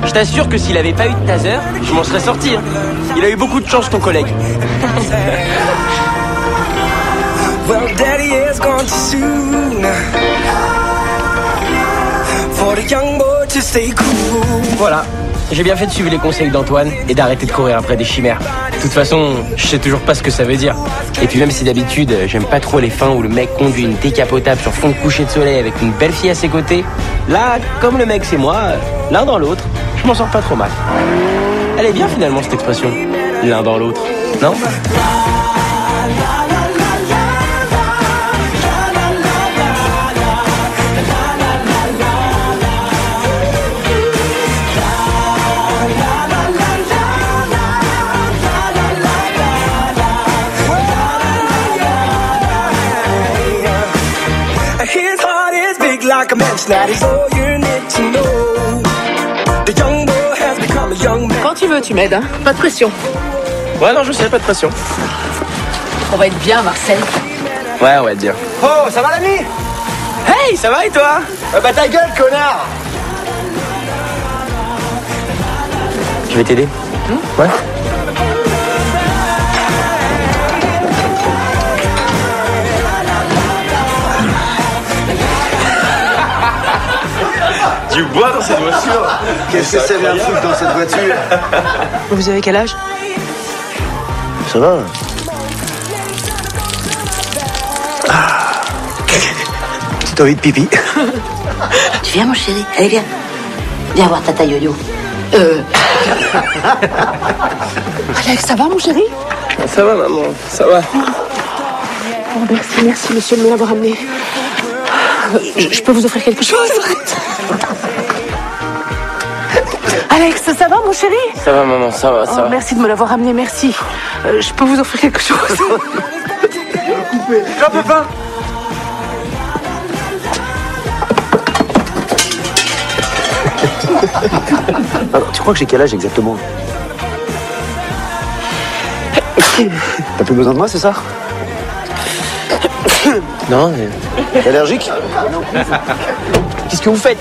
Je t'assure que s'il avait pas eu de taser, je m'en serais sorti. Hein. Il a eu beaucoup de chance, ton collègue. Voilà, j'ai bien fait de suivre les conseils d'Antoine et d'arrêter de courir après des chimères. De toute façon, je sais toujours pas ce que ça veut dire. Et puis même si d'habitude, j'aime pas trop les fins où le mec conduit une décapotable sur fond de coucher de soleil avec une belle fille à ses côtés, là, comme le mec c'est moi, l'un dans l'autre, je m'en sors pas trop mal. Elle est bien finalement cette expression, l'un dans l'autre, non ? like a match, that is all you need to know. The young boy has become a young man. Quand tu veux, tu m'aides, hein. Pas de pression. Ouais, non, je sais, pas de pression. On va être bien, Marcel. Ouais, on va être bien. Oh, ça va l'ami? Hey, ça va et toi? Bah ta gueule, connard! Je vais t'aider. Ouais. Du bois dans cette voiture. Qu'est-ce que ça vient foutre dans cette voiture? Vous avez quel âge? Ça va. Petite envie de pipi. Tu viens, mon chéri? Allez, viens. Viens voir tata Yo-Yo. Alex, ça va, mon chéri? Ça va, maman, ça va. Oh, merci, monsieur, de me l'avoir amené. Je peux vous offrir quelque chose? Alex, ça va, mon chéri? Ça va, maman, ça va, ça va. Merci de me l'avoir amené, merci. Je peux vous offrir quelque chose? J'en peux pas. Alors, tu crois que j'ai quel âge exactement? T'as plus besoin de moi, c'est ça? Non, mais... T'es allergique? Qu'est-ce que vous faites?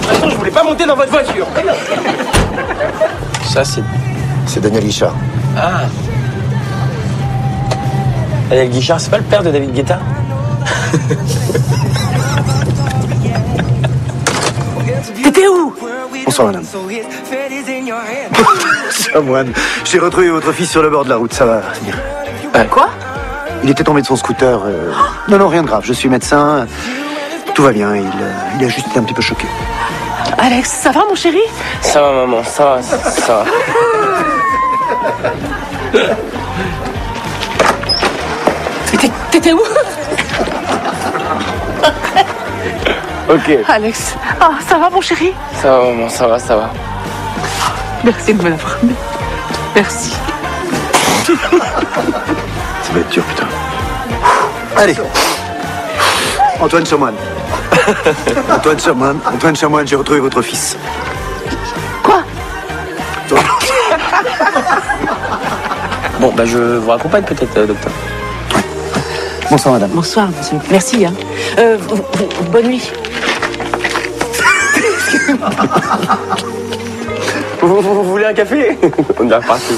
Attends, je voulais pas monter dans votre voiture. Ça, c'est Daniel Guichard. Ah. Daniel Guichard, c'est pas le père de David Guetta? T'étais où? Bonsoir, madame. Chamoine, j'ai retrouvé votre fils sur le bord de la route, ça va. Quoi? Il était tombé de son scooter. Non, rien de grave, je suis médecin. Tout va bien, il a juste été un petit peu choqué. Alex, ça va, mon chéri? Ça va, maman, ça va, ça va. T'étais où? Ok. Alex, ça va, mon chéri? Ça va, maman, ça va, ça va. Merci de me l'avoir amené. Merci. Ça va être dur, putain. Allez. Antoine Chamoine. Antoine Chamoine, j'ai retrouvé votre fils. Quoi? Bon, bah je vous raccompagne peut-être, docteur. Bonsoir, madame. Bonsoir, monsieur. Merci, hein. Bonne nuit. Vous voulez un café? On est reparti.